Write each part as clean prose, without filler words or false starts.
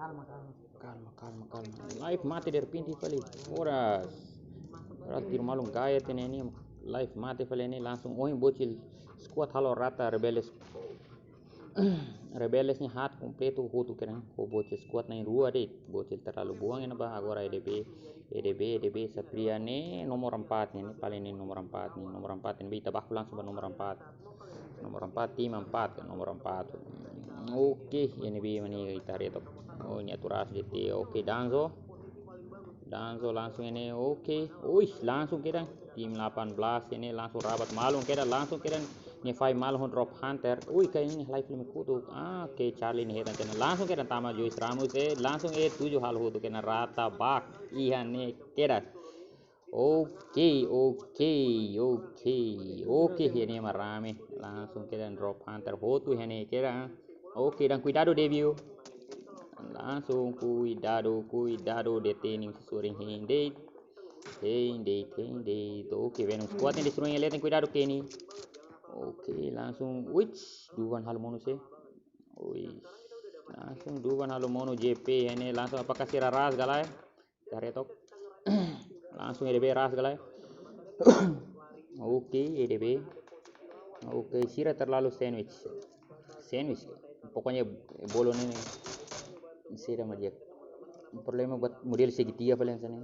Calma. Live mati der pinti fali. Horas. Rat tir malum gaya ini live mati fali ini langsung bocil squad halo rata rebelesnya hat completo hotu keren bocil squad na rua deh bocil terlalu buang ini bah agora EDB Sapriani nomor 4 ini paling ini nomor 4 nih nomor 4 ini kita baku langsung nomor 4 tim 4 nomor 4 oke ini bi mani kita reto ini aturas DT oke Danzo langsung ini oke langsung kita tim 18 ini langsung rabat malum kita langsung kita ini 5 malum drop hunter kayak ini live limit kutu oke Charlie ini hetan langsung kita tama Joyce Ramos langsung 7 hal hutu kena rata bak iya nih kita oke ini marame langsung kita drop hunter hutu ini kita oke dan cuidado debut langsung cuidado detaining sesuring hindi oke Venom squad ini disuruh ngeliatin cuidado Kenny oke langsung duan hal monus langsung duan hal mono JP ini langsung apakah si ras galai karetok langsung EDB ras galai oke EDB oke Sira terlalu sandwich pokoknya bolon ini Sira aja problema buat model segitiga paling sana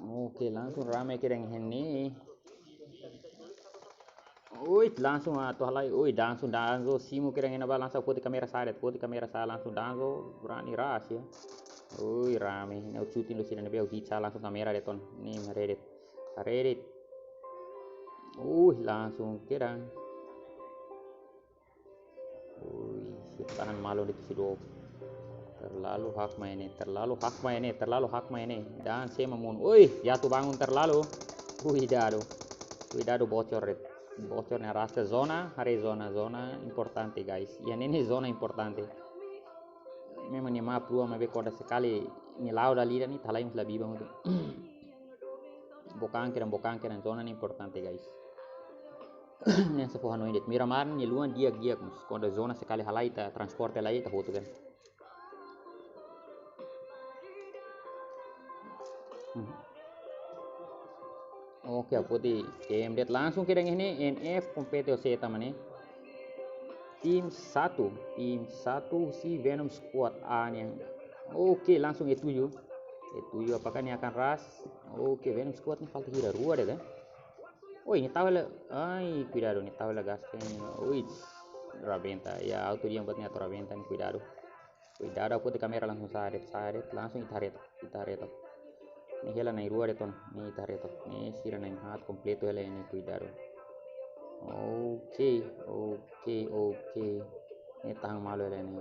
oke langsung ramai kira ini langsung atau halai langsung Danzo simu kira ngena langsung putih kamera saya langsung Danzo berani ras ya rame ini cuti lu sini beo gica langsung kamera deton nih Reddit langsung kira tahan malu itu sudah terlalu hak main dan saya memun jatuh bangun terlalu cuidado bocornya rasa zona importante guys yang ini zona importante memang ni map lu mabe koda sekali ni lauda lida ni talai mus labi bang bokang kiran zona ni importante guys yang sepohan ini Miramar ni luan dia mus koda zona sekali halai ta transporte lai ta hotu kan oke putih game det langsung kira ini NF kompetisi seta mane tim 1 si Venom squad A nih oke langsung E7 apakah ini akan ras oke Venom squad nih falta hira rua deh kan ini tahu lah cuidado nih tahu lah gas Raventa ya auto dia buatnya atau Raventa nih cuidado putih kamera langsung saret langsung kita reto ni hela na irua deton ni tareto ni sira na hat completo hela ni cuidado oke ni tahang malu hela ni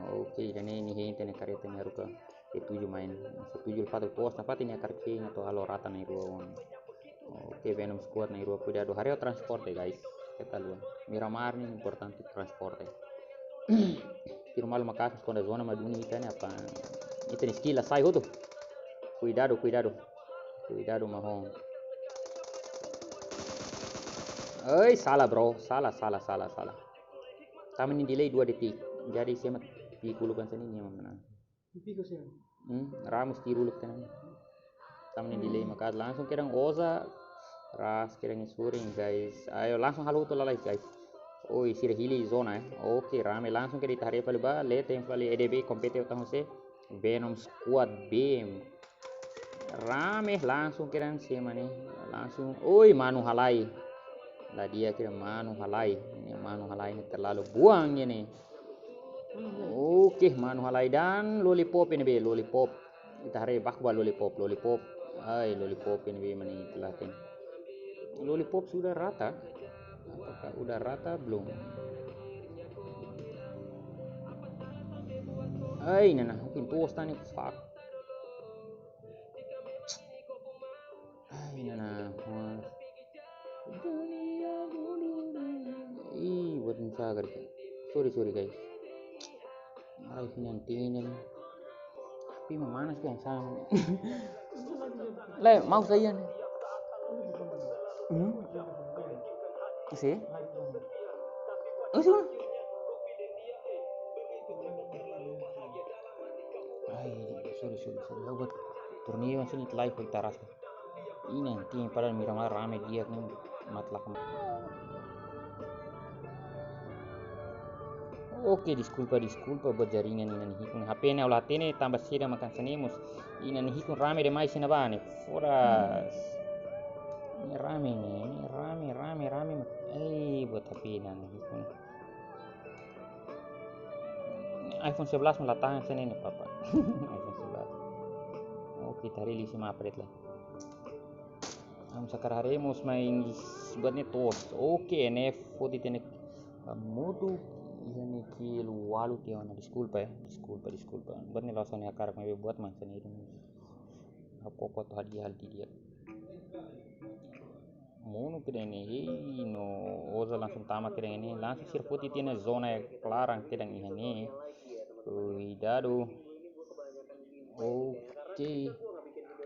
oke dan ini hente ni kareta ni aruka E7 main E7 fatul post na pati ni akarke atau halo rata na irua oke Venom squad na irua cuidado hareo transporte guys kita luan Miramar ni importante transporte firmal makas quando zona maduni itani apa itu ni skill sai hoto cuidado mahong salah bro salah kami ini delay 2 detik jadi saya pikulukan sini ni mana Ramos tiruluk kan kami ini delay maka langsung kirang oza ras kirang suring guys ayo langsung halo to lalai guys sira hili zona oke rame langsung ke ditarik pali ba lete yang pali EDB kompetisi utang se Venom squad BM rame langsung kira siapa nih langsung Manu Halai lah dia kira Manu Halai ini terlalu buang ini oke Manu Halai dan lollipop ini lollipop kita hari bakwa lollipop ini mani telatin lollipop sudah rata apakah udah rata belum nah pintu nih fuck buat mencagar sorry guys nanti tapi mana sih yang sama mau saya nih sih sorry buat torneo sini live kita rasa ini nanti pada Miramar rame dia kan matlak. Oke, disculpa buat jaringan ini hikun HP nya ulah tene tambah sida makan senemus ini hikun rame demais sina bane foras ini rame nih ini rame buat HP nan hikun iPhone 11 melatahan sana ini papa. iPhone 11 kita rilis sama update lah sekarang haremos main buatnya tos NF foto tenek modu ini kilo walu tiang disculpa buatnya langsung ya karak mau buat macam ini apa tuh hal dia mono kira ini no oza langsung tamat kira ini langsung sir foto tiene zona clarang kira ini cuidado. Oke,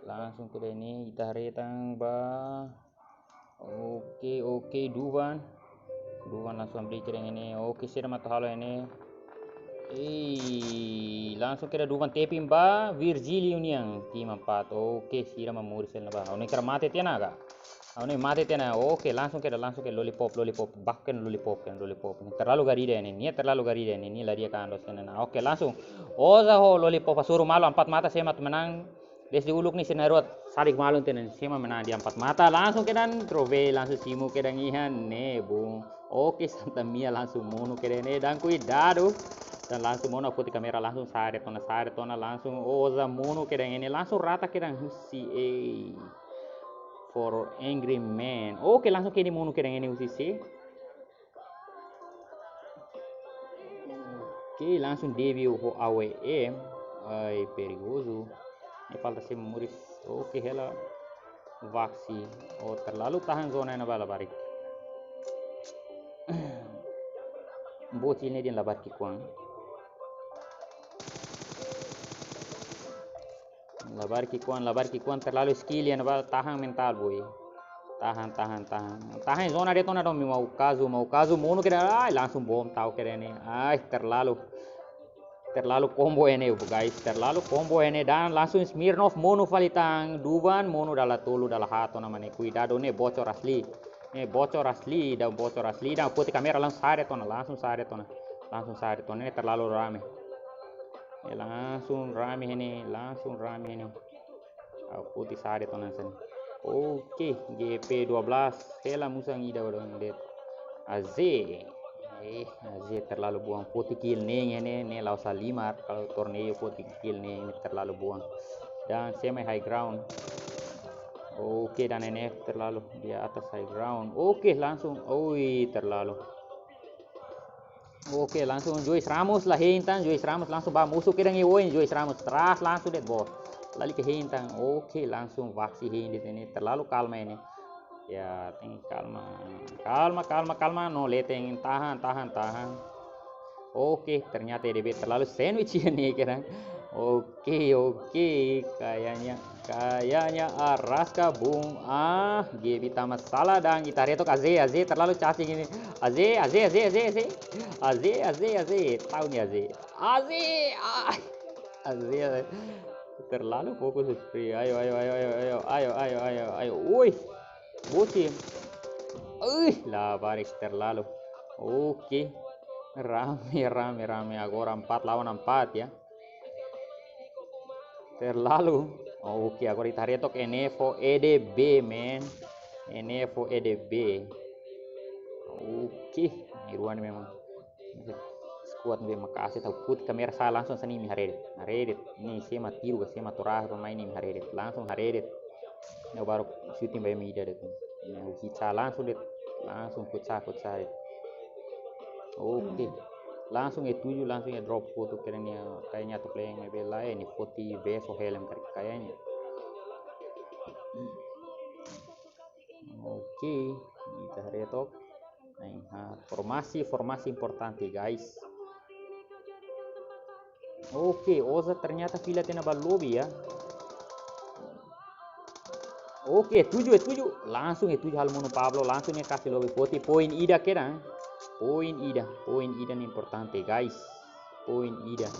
langsung ke ini kita retang ba. Oke, Duvan langsung beli kira ini. Oke, sira mata halo ini. Langsung kira Duvan taping ba Virgilio niang tim 4. Oke, sira mamurisel na ba. Ini kira mate tiana ga. Ini mate tiana. Oke, langsung kira lollipop bahkan lollipop terlalu garida ini lari kan dosena. Oke, langsung oza ho lollipop suruh malu 4 mata semat menang des di uluk nih senarot sadik malu tenen sema menang di 4 mata langsung kedan trove langsung simu kedang ihan bung. Oke, Santa Mia langsung mono kedene dan cuidado dan langsung mono putih kamera langsung sare tona langsung oza mono kedang ini langsung rata kedang husi for angry man. Oke, langsung kini mono kedang ini UCC. Oke, langsung debut ho AWM. Perigoso. Ini falta se muris. Oke, hela vaksi. Terlalu tahan zona na bala barik. Bocil ini dia labar kikuang. Labar kikuan terlalu skill ya nabal tahan mental boy. Tahan zona dia tona dong mau kazu mono kira langsung bom tahu kira ini terlalu combo ini guys terlalu combo ini dan langsung Smirnov mono valitang Duvan mono dala tolu dala hato namanya cuidado nih bocor asli dan putih kamera langsung sare tona ini terlalu rame. Langsung rame ini putih sare tonan sen. Oke, GP 12 hela musang ida wadon det Aze terlalu buang putih kill nih ini lausa 5 kalau torneo putih kill nih ini terlalu buang dan semi high ground. Oke, dan NF terlalu di atas high ground. Oke, langsung terlalu. Oke, langsung Joyce Ramos lah hintan Joyce Ramos langsung bah musuh kira ngewoin Joyce Ramos teras langsung det bos lali ke hintan. Oke, langsung vaksi hindi ini terlalu kalma ini ya kalma no leteng tahan. Oke, ternyata EDB terlalu sandwich ini kira. Oke, kayaknya Araska bung Gebi tamat salah dan kita retok Aze terlalu cacing ini Aze tahu nih Aze terlalu fokus free. Ayo woi bocil lah baris terlalu. Oke, rame agora 4 lawan 4 ya terlalu. Oke, agora kita retok Enfo EDB men Enfo EDB. Oke, Irwan memang squad be makasih tahu put kamera saya langsung sini haredit ini sema tiru sema turah pemain ini haredit langsung haredit ini baru shooting by media deh ini kita langsung pecah. Oke, langsung E7 langsung drop foto kayaknya tuh playing bela ini putih beso helm kayaknya. Oke, kita retok formasi importante guys. Oke, Oza ternyata pila tena lobby ya. Oke, 7 langsung E7 hal mono Pablo langsung kasih lobby putih poin ida Poin ida importante guys. Poin ida.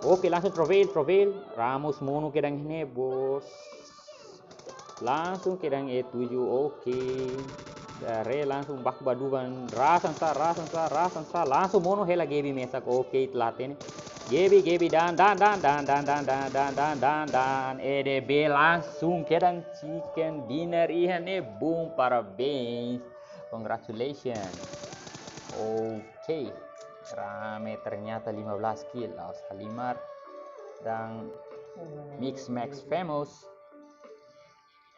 Oke, langsung Trovel. Ramos mono kedang ini, bos. Langsung kedang E7, oke. Dari langsung bak baduban rasan sa langsung mono hela Gebi mesak, oke telat ini. Gebi dan EDB langsung kedang chicken dinner ihane, boom, parabéns, congratulations. Oke, rame ternyata 15 kill Salimar dan Mix Max Famous.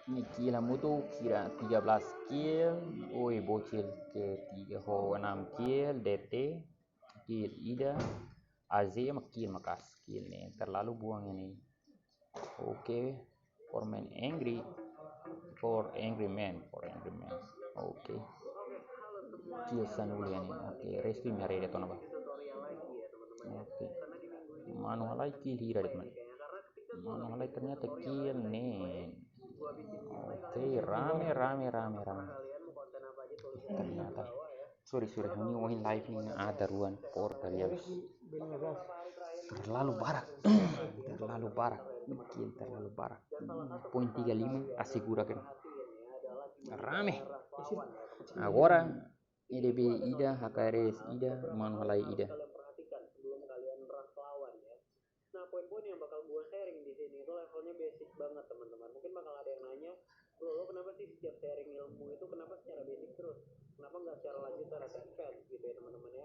Ini kill mutu kira 13 kill. Oi bocil ke 3 ho 6 kill. DT kill Ida. AZ kill makas kill nih, terlalu buang ini. Oke, for angry man. Oke. Kill Sanulian ini. Oke, rescue nyari dia tonaba. Oke. Manualai kill hira teman. Manualai ternyata kill nih. Oke, rame. Ternyata. Sorry, ini win live ini ada ruan por kalian. Terlalu barak. Kill terlalu barak. Poin 35 asigura kan. Rame. Agora EDB Ida, HKRS Ida, Manualai Ida. Nah, poin-poin yang bakal gue sharing di sini itu levelnya basic banget, teman-teman. Mungkin bakal ada yang nanya, lo kenapa sih setiap sharing ilmu itu kenapa secara basic terus? Kenapa nggak secara lanjut secara advance gitu ya, teman-teman ya?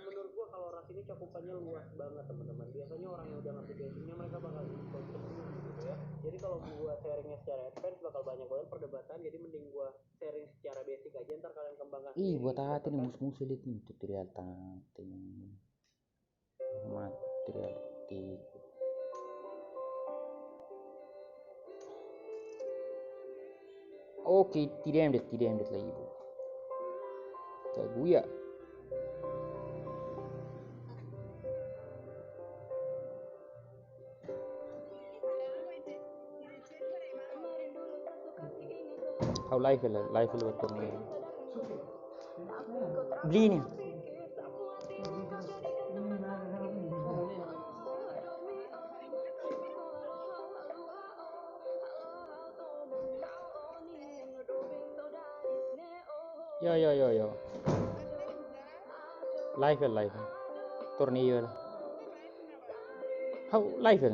Menurut gue kalau ras ini cakupannya luas banget, teman-teman. Biasanya orang yang udah ngerti basicnya mereka bakal ikut semua gitu ya. Jadi kalau gue sharingnya secara advance bakal banyak banget perdebatan. Jadi mending gue sharing secara basic aja, ntar kalian kembangkan. Buat hati nih mus-mus lihat nih tutorial tanting material tik. Oke, tidak lagi bu. Kayak buya. How live betul nih. Beli nih. Yo. Live. Tornillo. How live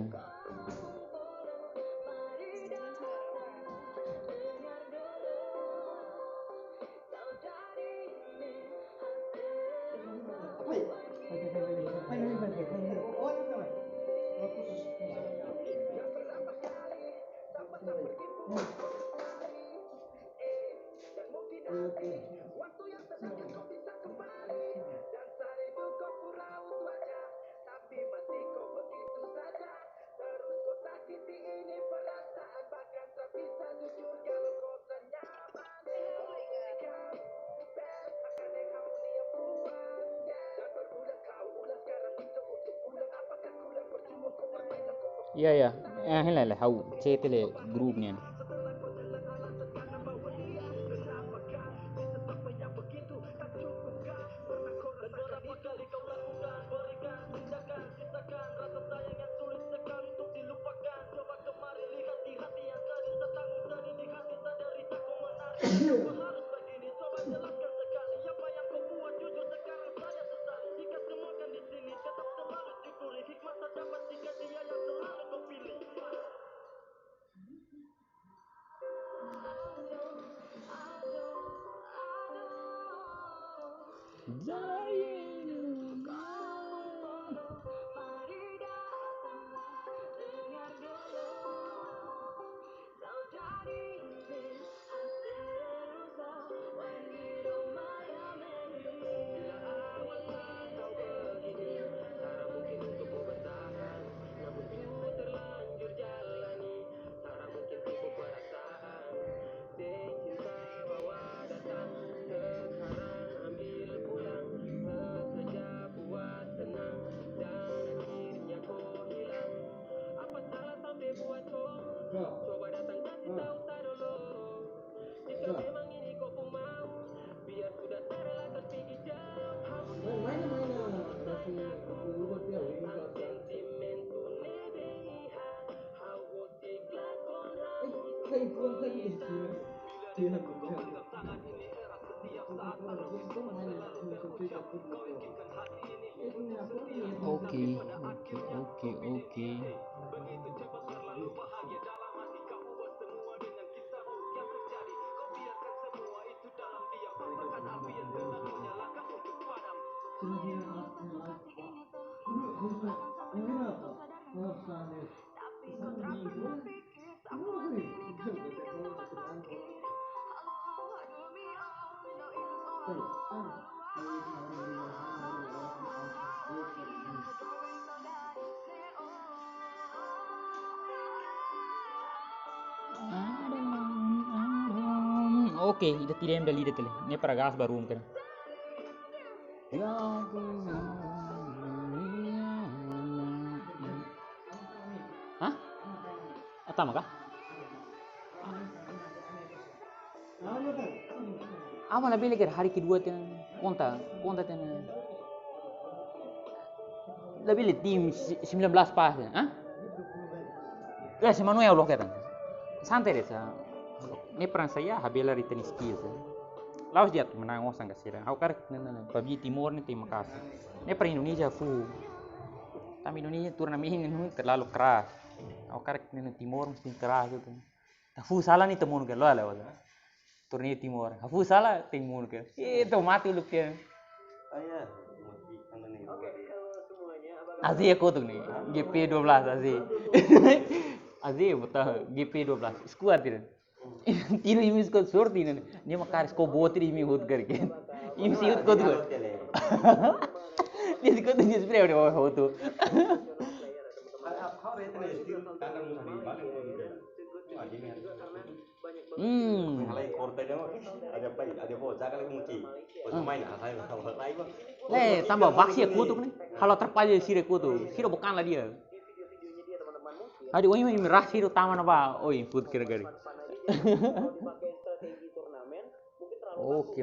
Iya. Hilal how cetele group nih. Oke, oke, oke. Oke, ida tidak yang lihat tadi. Ini para gas baru mungkin. Hah? Atama kah? Apa nak beli hari kedua tiang konta tiang. Lebih lihat tim 19 pas ya, ah? Ya si Manuel loh kata. Santai deh sa. Ini peran saya habela di tenis skills. Laos dia tuh menang osang kasih. Aku karek nana Babi Timur nih tim Makassar. Ini per Indonesia fu. Tapi Indonesia turnamen ini terlalu keras. Aku karek nana Timur mesti keras itu. Fu salah nih temun ke lo lah wala. Turnamen Timur. Fu salah temun ke. Itu mati lu ke. Ayah, motif anu nih. Oke, semuanya Aziz aku tuh nih. GP 12 Aziz. Aziz betul GP 12. Skuad itu. तीनों इमेज को छोड़ दी इन्होंने ये मकार इसको बहुत ही इमेज होत करके इमेज यूथ को तो इसको तो जिस पे हो तो Halai korte demo ada bocah kali muci. Bocah main halai halai bang. ले tambah vaksi aku tuh nih kalau terpajang siro bukan lah dia Adi woi ini merah siro taman apa oh input kira-kira Oke,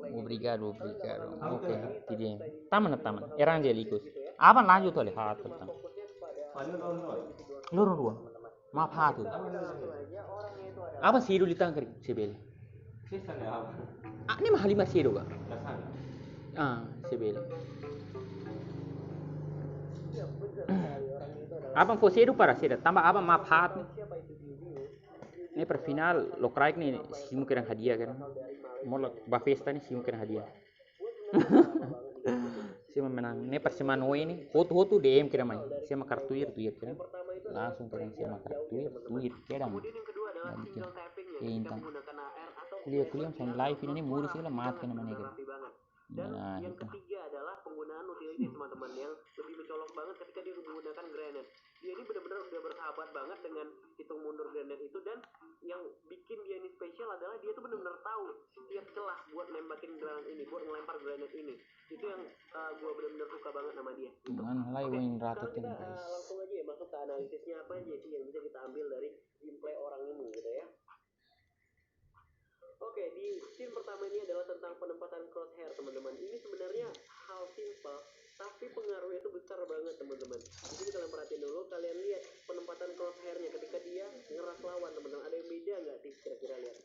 obrigado. Oke, tidak. Taman. Evangelicus. Apa lanjut oleh hat tentang. Lorong dua. Maaf hatu. Apa sih dulu ditangkar sebel? Sisa ya apa? Ah, ini mah 5 siro kah? Dasar. Ah, sebel. Apa kau siro para siro? Tambah apa maaf hat? Ini per final lo kraik nih si mungkin hadiah kan. Mau ba festa nih si mungkin hadiah. Si menang. Ini per semano ini hotu DM kira main. Si makar tuir kira. Langsung kira si makar tuir kira. Ya intang. Kuliah sama live ini murid sih lah mat kan namanya kan. Dan Nah, yang itu. ketiga adalah penggunaan utilities teman-teman yang lebih mencolok banget ketika dia menggunakan granat. Dia ini benar-benar udah bersahabat banget dengan hitung mundur granat itu dan yang bikin dia ini spesial adalah dia tuh benar-benar tahu setiap celah buat nembakin granat ini, buat ngelempar granat ini. Itu yang gua benar-benar suka banget sama dia. Gitu. Mana lagi win rata Sekarang kita langsung aja ya masuk ke analisisnya apa aja sih yang bisa kita ambil dari gameplay orang ini gitu ya. Oke, di scene pertama ini adalah tentang penempatan crosshair, teman-teman. Ini sebenarnya hal simpel, tapi pengaruhnya itu besar banget, teman-teman. Jadi kalian perhatiin dulu, kalian lihat penempatan crosshairnya ketika dia ngeras lawan, teman-teman. Ada yang beda nggak sih kira-kira lihat?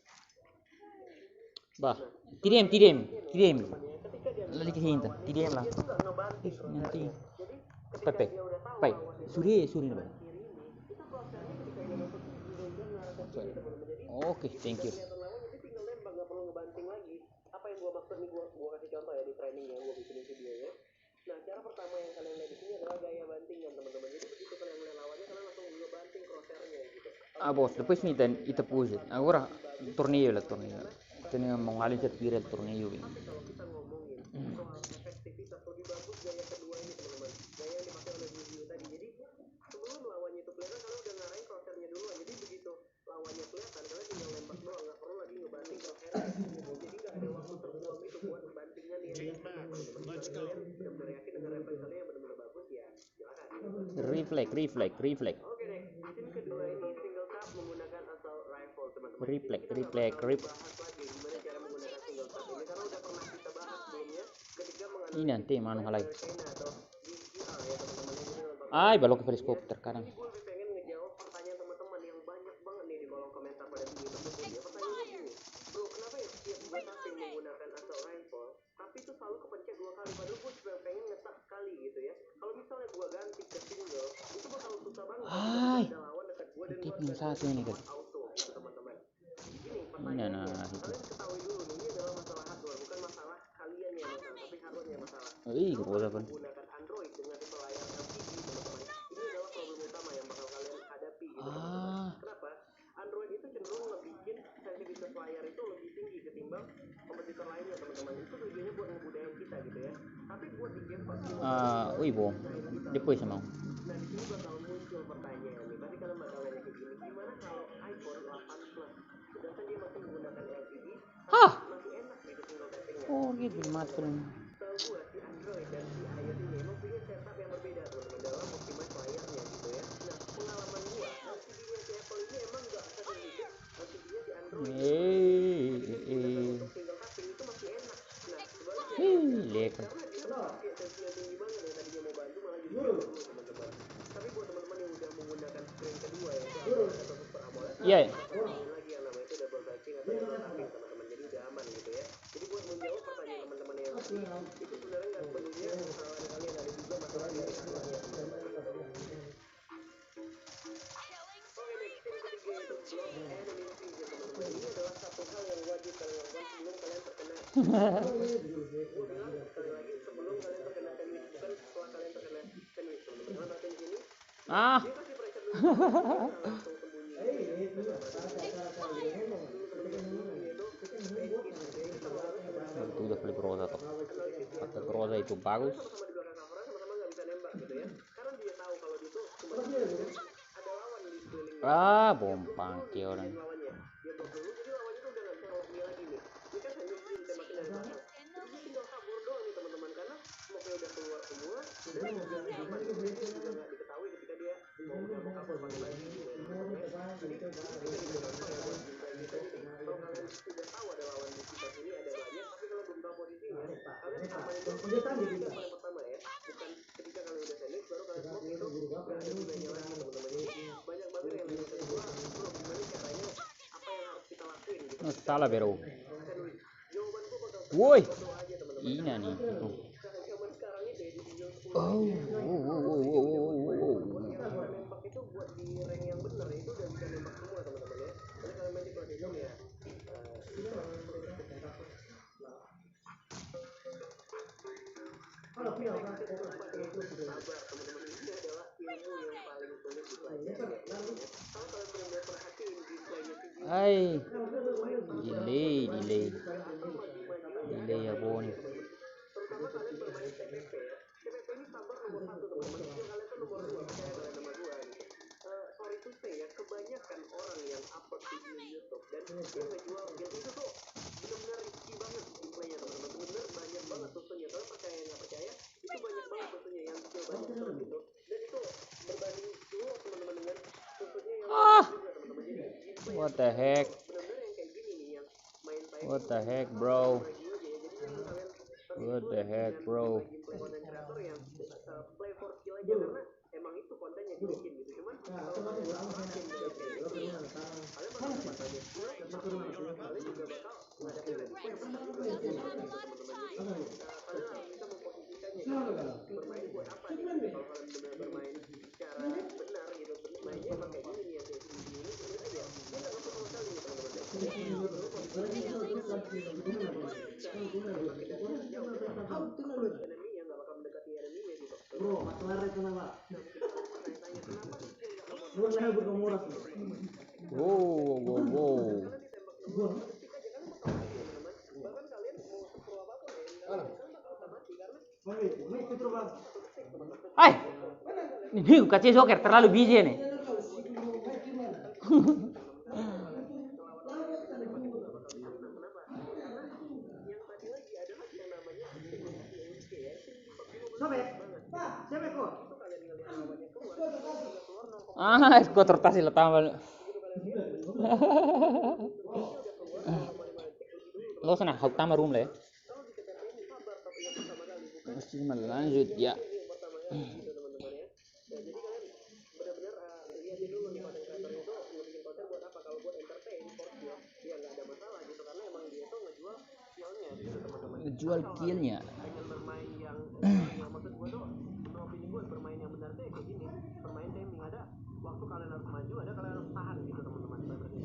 Bah, TDM. Ketika dia Lagi kehinta, TDM lah. itu nggak ngebanting Nanti. crosshairnya. Jadi ketika Pepe. dia udah tahu Pai. lawannya Suri nih, Bang. kiri ini, itu crosshairnya ketika dia masuk juga ngarah ke kiri, teman-teman. Jadi Oke, thank you. kelihatan lawan jadi tinggal nembak, nggak perlu ngebanting lagi. Apa yang gua maksud nih, gua kasih contoh ya di training yang gua bikin videonya. Nah, cara pertama yang kalian lihat di sini adalah gaya bantingan, teman-teman. Jadi begitu kalian lihat lawannya, kalian langsung ngebanting crosshairnya gitu. Ah, bos, depois me dan ita puse. Agora torneio. Tenho mau ngalih cat viral torneio ini. Tapi kalau kita ngomongin soal efektivitas, lebih bagus gaya kedua ini, teman-teman. Gaya yang dipakai oleh Review tadi. Jadi sebelum lawannya itu kelihatan, kalian udah ngarahin crosshairnya duluan. Jadi begitu lawannya kelihatan, kalian tinggal lempar doang, nggak perlu lagi ngebanting crosshairnya. Jadi nggak ada waktu terbuang itu buat bantingan yang benar, teman-teman. Kalian benar-benar yakin dengan refleks kalian yang benar-benar bagus ya, silakan. Reflect. Oke deh, scene kedua ini single tap menggunakan assault rifle, teman-teman. Reflect. Bahas lagi gimana cara menggunakan single tap ini karena udah pernah kita bahas sebelumnya ketika menganalisis Ini nanti mana halai. China atau DCR ya, teman-teman. Yang ini lempar. Ay, balok ke periskop terkadang. Jadi gue lebih pengen ngejawab pertanyaan teman-teman yang banyak banget nih di kolom komentar pada daripada gue cuma pengen ngetak sekali gitu ya. Kalau misalnya gue ganti ke single itu bakal susah banget. Ada lawan dekat gue dan gue Tip satu ini kan. auto gitu teman-teman. Gini Nah, pertanyaannya, itu. kalian ketahui dulu nih, ini adalah masalah hardware, bukan masalah kalian yang masalah, tapi hardware yang masalah. Kalau Groza kan. menggunakan Android dengan tipe layar LCD teman-teman, ini adalah problem utama yang bakal kalian hadapi gitu teman-teman. Kenapa? Android itu cenderung ngebikin sensitivitas layar itu lebih tinggi ketimbang kompetitor lainnya teman-teman. Itu tujuannya buat ngemudahin kita gitu ya. Tapi buat di game pasti Depois emang. nah di sini bakal muncul pertanyaan nih. Pasti kalian bakal nanya kayak gini, gimana kalau iPhone 8 Plus sedangkan dia masih menggunakan LCD masih enak gitu single tappingnya. Oh gitu dimatiin. Tahu gua si Android dan si iOS ini emang punya setup yang berbeda teman-teman dalam optimize layarnya gitu ya. Nah pengalaman gua LCD-nya si Apple ini emang nggak sesensitif LCD-nya si Android. Untuk single tapping itu masih enak. Nah sebaliknya karena dia pakai sensi yang tinggi banget yang tadinya mau bantu malah jadi dulu teman-teman. Tapi buat teman-teman yang udah menggunakan screen kedua ya atau Super AMOLED lagi yang namanya itu double tapping atau double tapping teman-teman, jadi udah aman gitu ya. Jadi buat menjawab pertanyaan teman-teman yang tadi itu sebenarnya nggak sepenuhnya kesalahan kalian, ada juga masalah dari hardware-nya teman-teman. Oke next yang ketiga itu block enemy vision teman-teman. Ini adalah satu hal yang wajib kalian lakukan sebelum kalian terkena gue bilang sekali lagi sebelum kalian terkena sandwich, bukan setelah kalian terkena sandwich teman-teman. Kalian perhatiin di sini dia kasih pressure dulu langsung sembunyi Itu udah flip Groza tuh. Kata Groza itu bagus. sama-sama di belakang cover sama-sama nggak bisa nembak gitu ya, karena dia tahu kalau dia tuh cuma ada lawan di sekelilingnya. Bom pangki orang. Lawannya dia blok dulu, jadi lawannya tuh udah nggak bisa ngelok dia lagi nih. Ini kan sandwich dia ditembakin dari belakang, jadi dia tinggal kabur doang nih teman-teman, karena smoke-nya udah keluar semua dan mobilnya aman gitu. Dia juga nggak diketahui ketika dia mau kabur pakai lagi gitu ya teman-teman ya. Jadi ini bisa dikasih contoh ya buat gameplay tadi nih. Kalau kalian udah tahu ada lawan di sekitar sini ada banyak, tapi kalau belum tahu posisinya, kalian amanin dulu posisi yang paling pertama ya. Bukan ketika kalian udah sandwich baru kalian smoke, itu nggak ada gunanya lagi teman-teman. Jadi banyak banget yang nanya ke gua, bro gimana caranya, apa yang harus kita lakuin gitu. Salah bro. Sandwich. Jawaban gua bakal Woi. foto aja teman-teman. Ini nih. Zaman sekarang itu ya di season 10 Oh. yang nembak itu buat di rank yang bener itu udah bisa nembak semua teman-teman ya. Jadi kalau main di Platinum ya sabar teman-teman, ini adalah ilmu yang paling sulit dipelajari ya. Kalau kalian benar-benar perhatiin gameplaynya delay ya bon. terutama kalian bermain TPP ya. TPP ini sabar nomor 1 teman-teman, skill kalian tuh nomor 2, percaya kalian sama gua gitu. Sorry to say ya, kebanyakan orang yang upload video YouTube dan dia ngejual game itu tuh benar-benar risky banget gameplaynya teman-teman, benar-benar banyak banget susunya. Kalian percaya nggak percaya, itu banyak banget susunya yang skill banyak terus gitu, dan itu berbanding dulu teman-teman dengan susunya yang juga teman-teman. Jadi gameplay What the heck? benar-benar yang kayak gini nih yang main typing. What the heck bro? What the heck bro? Gameplay konten kreator yang play for skill aja, karena emang itu kontennya dibikin gitu. Cuman kalau kalian makin kayak gitu kalian bakal dapat banyak skill dan kalian juga bakal ngadepin resiko yang besar juga gitu teman-teman. Jadi kalian harus bisa memposisikannya gitu. Bermain buat apa nih gitu. Kalau kalian benar bermain secara benar gitu, mainnya emang kayak gini nih yang kayak gini ini aja, ini nggak ngeflow sama sekali nih teman-teman. Enemy yang nggak bakal mendekati enemy-nya gitu. Bro, masalah itu nama. Wow. Bahkan kalian mau sepro apapun ya, kalian bakal mati karena Hai. Ini kacau Joker terlalu biji nih. Gua tertasi lah tambah. Lo sana hak tambah room lah ya. Mesti lanjut ya. jadi kalian benar-benar lihatin dulu nih konten kreator itu ngebikin konten buat apa. Kalau buat entertain for skill ya nggak ada masalah gitu, karena emang dia tuh ngejual skillnya gitu teman-teman. Ngejual killnya dengan bermain yang maksud gue tuh menurut opini gue bermain yang benar tuh ya kayak gini, bermain timing. Ada waktu kalian harus maju, ada kalian harus tahan gitu teman-teman. Berarti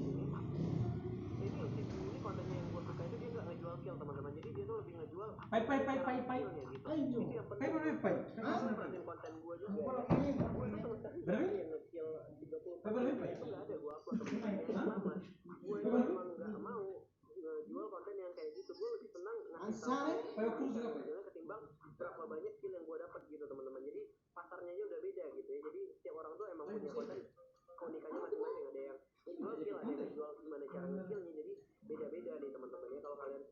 ini kontennya yang gue suka itu dia nggak ngejual kill teman-teman, jadi dia tuh lebih ngejual skillnya gitu. Itu yang penting. Perhatiin konten gue juga ya, gue tuh sama sekali nggak ada yang nge-kill 30 itu nggak ada gue upload teman-teman. Yang pertama gue itu emang nggak mau ngejual konten yang kayak gitu. Gue lebih senang ngasih tahu ketimbang berapa banyak kill yang gue dapat gitu teman-teman. Jadi pasarnya aja udah beda gitu ya. Jadi setiap orang tuh emang punya konten keunikannya masing-masing. Ada yang jual kill, ada yang jual gimana cara nge-killnya. Jadi beda-beda nih teman-teman ya. Kalau kalian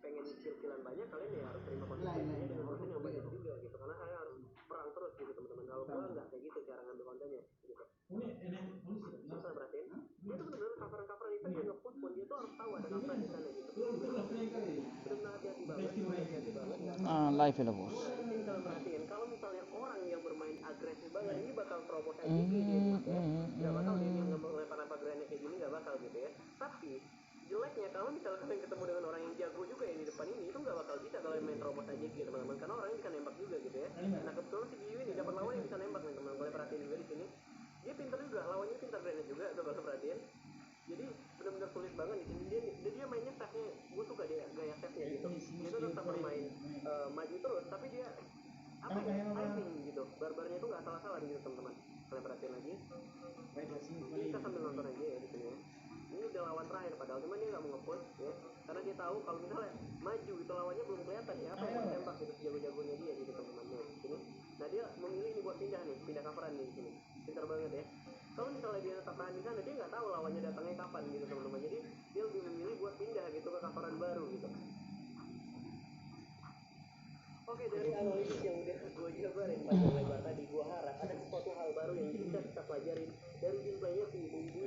pengen kill-killan banyak, kalian ya harus terima konsekuensinya dengan konten yang banyak juga gitu. Karena kalian harus perang terus gitu teman-teman. Kalau gue nggak kayak gitu cara ngambil kontennya gitu. Susah berarti dia tuh benar-benar cover-coveran event yang nge-post pun dia tuh harus tahu ada coveran di sana gitu. Benar-benar hati-hati banget. Live ya bos. Nah di sini kalian perhatiin, kalau misalnya orang yang bermain agresif banget ini bakal terobos MVP dia gitu ya. Nggak bakal dia yang lempar-lempar grannya kayak gini, nggak bakal gitu ya. Tapi jeleknya kalau misalnya kalian ketemu dengan orang yang jago juga yang di depan ini, itu nggak bakal bisa kalian main terobos aja gitu teman-teman, karena orangnya bisa nembak juga gitu ya. Nah kebetulan si Giyu ini dapat lawan yang bisa nembak nih teman-teman. Boleh perhatiin juga di sini. Dia pintar juga, lawannya pintar grannya juga, tuh kalau perhatiin. Jadi benar-benar sulit banget di sini. Dia mainnya save-nya, gue suka dia gaya save-nya gitu. Dia tuh tetap bermain maju terus, tapi dia apa ya, timing gitu. Barbarnya tuh nggak salah-salah gitu teman-teman. Kalian perhatiin lagi. Ini kita sambil nonton aja ya di sini ya. Ini udah lawan terakhir padahal, cuman dia nggak mau nge-push ya, karena dia tahu kalau misalnya maju itu lawannya belum kelihatan ya apa yang mau tembak gitu, jago-jagonya dia gitu teman-teman ya di sini. Nah dia memilih nih buat pindah coveran nih di sini. Pintar banget ya. Kalau misalnya dia tetap tahan di sana, dia nggak tahu lawannya datangnya kapan gitu teman-teman. Jadi dia lebih memilih buat pindah gitu ke coveran baru gitu. Oke, dari analisis yang udah gue jabarin panjang lebar tadi, gue harap ada sesuatu hal baru yang bisa kita pelajarin dari gameplaynya si ibu-ibu.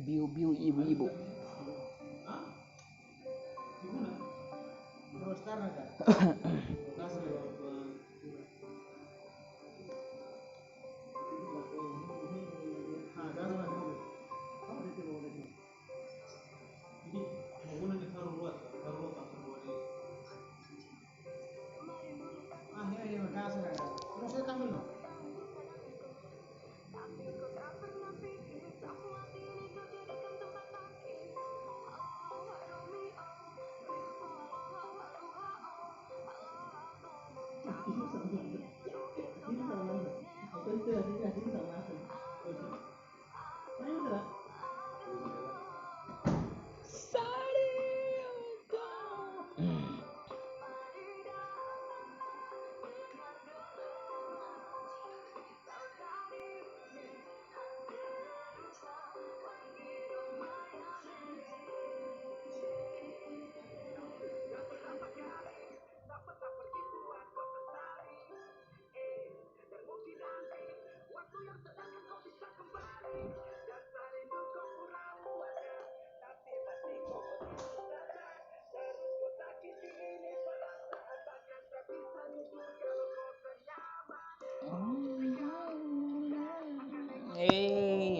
Biu-biu ibu-ibu.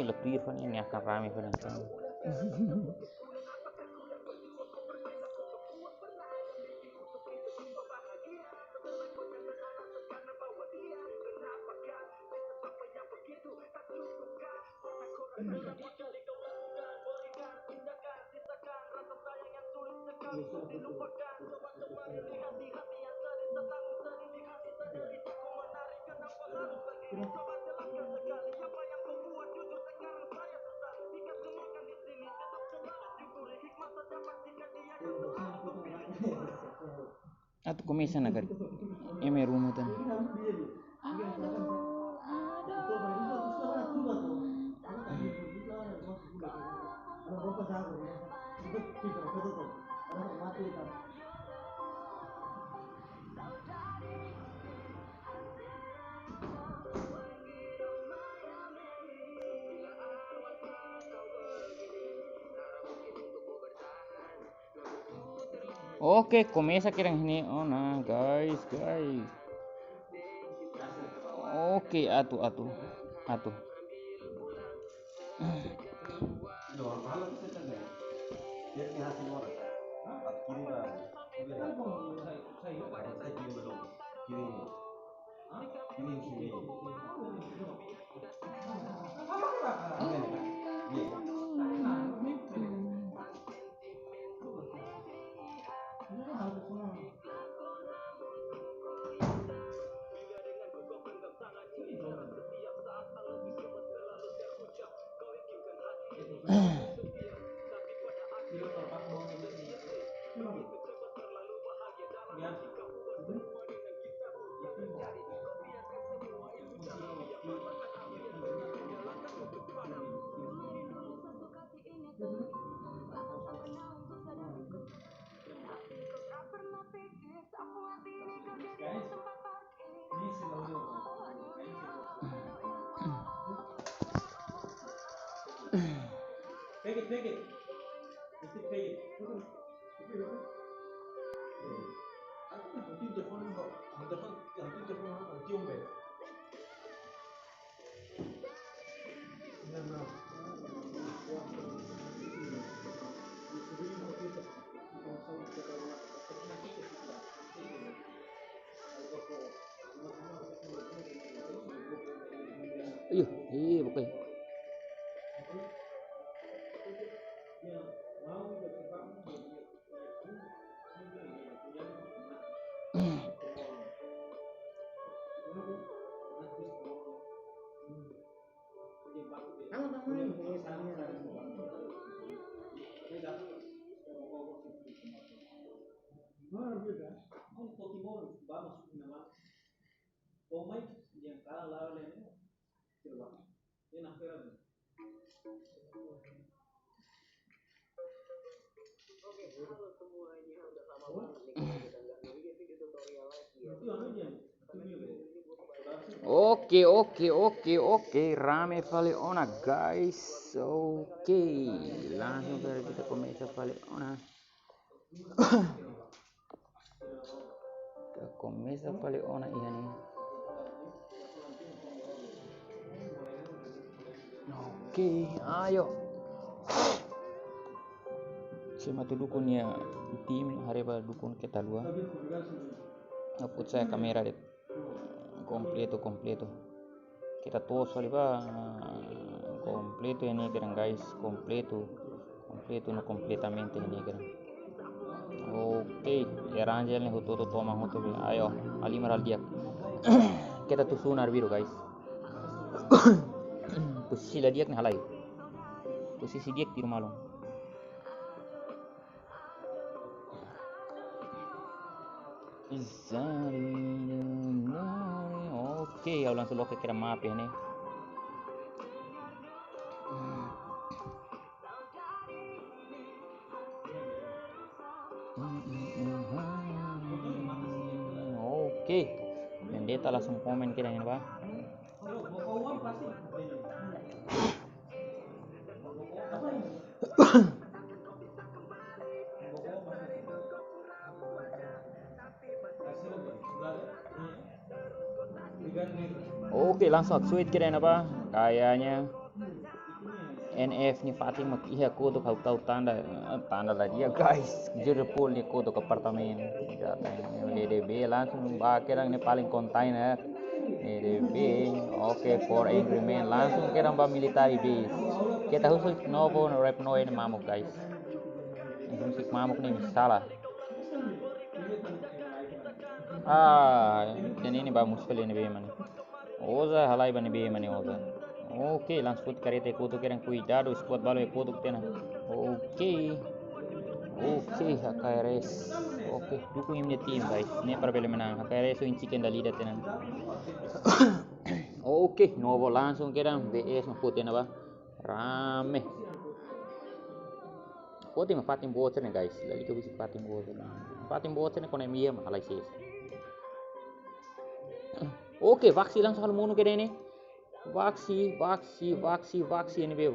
Lebih Irfan ini akan ramai penonton. Atau komisa nagar eme rumutan. Oke, comienza que eran ini. Oh nah, guys. Oke, atuh. Bukan. Oke, halo semuanya, udah lama banget nih kita nggak bikin video tutorial lagi ya. Oke, rame vale ona guys. Oke, langsung saja kita comienza vale ona. Kita comienza vale ona iya nih. Oke, ayo. Cuma tuh dukunnya tim hari pada dukun kita dua. Ngeput saya kamera deh. Completo. Kita tos ali ba completo ini kan guys, completo no completamente ini kan. Oke, arrange nih hutu toma hutu. Ayo, ali maral dia. Kita tuh sunar biru guys. Posisi lah dia nih halai. Posisi dia di rumah lo. Oke, ya langsung lo kira maaf ya nih. Oke, Vendetta langsung komen kira ini pak. Oke, langsung sweet kirain apa? Kayaknya NF nih Fatima iya kudu kau tahu tanda lah dia guys. Jerpul nih kudu ke apartemen. EDB langsung bakirang ini paling kontainer. EDB oke for angry man langsung kira mbak military base. Kita khusus novo rep no ini mamuk guys. Musik mamuk nih salah. Dan ini mbak muspel ini bagaimana? Oza halai bani bagaimana Oza? Oke, langsung karete kutu kira cuidado squad balo kutu tena. Oke, HKRS. Oke, dukung ini tim guys. Ini perbeda menang. HKRS ini chicken dali tena. Oke, novo langsung kira BS putih apa? Rame. Putih mah Fatim bocor nih guys. Lagi coba si Fatim bocor nih konem iya mah halai sih. Oke, vaksi langsung hal munu kira ini. Vaksi ini be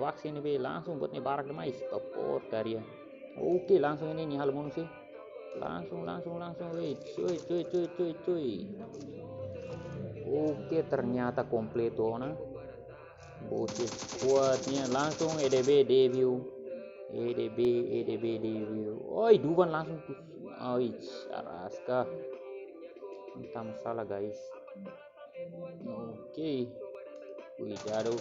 langsung buat nih barak demais topor karya. Oke, langsung ini hal munu sih. Langsung cuy. Oke, ternyata kompleto nah. Bocil kuatnya langsung EDB debut. Oi, Duvan langsung tuh. Oi, Araska. Entah masalah guys. Oke. Cuidado.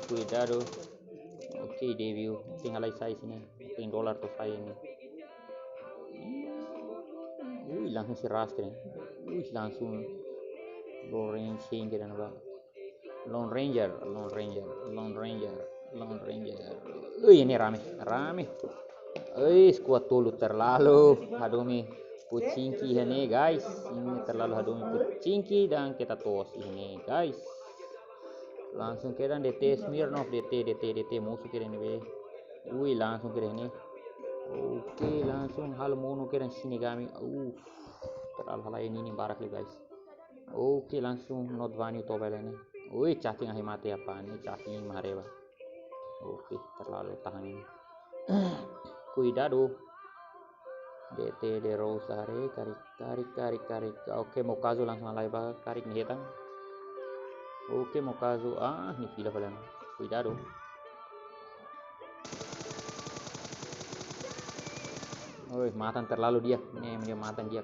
Oke, debut. Tinggal saya sini. $10 tuh saya ini. langsung si ras keren. Langsung Lone Ranger keren apa? Lone Ranger. Ini rame. Squad dulu terlalu hadumi Pucingki ini guys. Ini terlalu hadumi Pucingki dan kita tos ini guys. Langsung kira DT Smirnov, DT musuh kira ini. Langsung kira ini. Oke, langsung hal mono kira Shinigami. Terlalu hal ini barak guys. Oke, langsung not value tobel ini. Chatting ahi mati apa nih? Chatting mareba. Oke, terlalu tahan ini. Cuidado. DT de Rosare karik. Oke, Mokazu langsung alai ba karik nih hitam. Oke, Mokazu. Ini fila falan. Cuidado. Matan terlalu dia. Ini matan dia.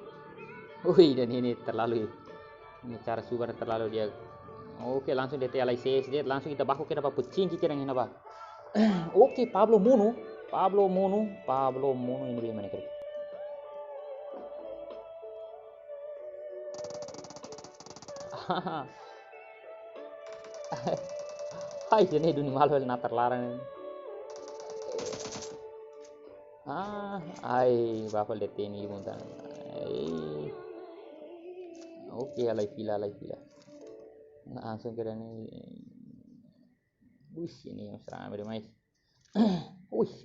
Dan ini terlalu. Ini cara super terlalu dia. Oke, langsung DT alai CSD. Langsung kita baku kira apa Pucingki kira ini apa. Oke, Pablo Mono ini bagaimana kira? Hai, ini dunia malu na terlarang. Bapak DT ini buntan. Oke, alai fila. Langsung kira ini. Ini yang serame deh, mais.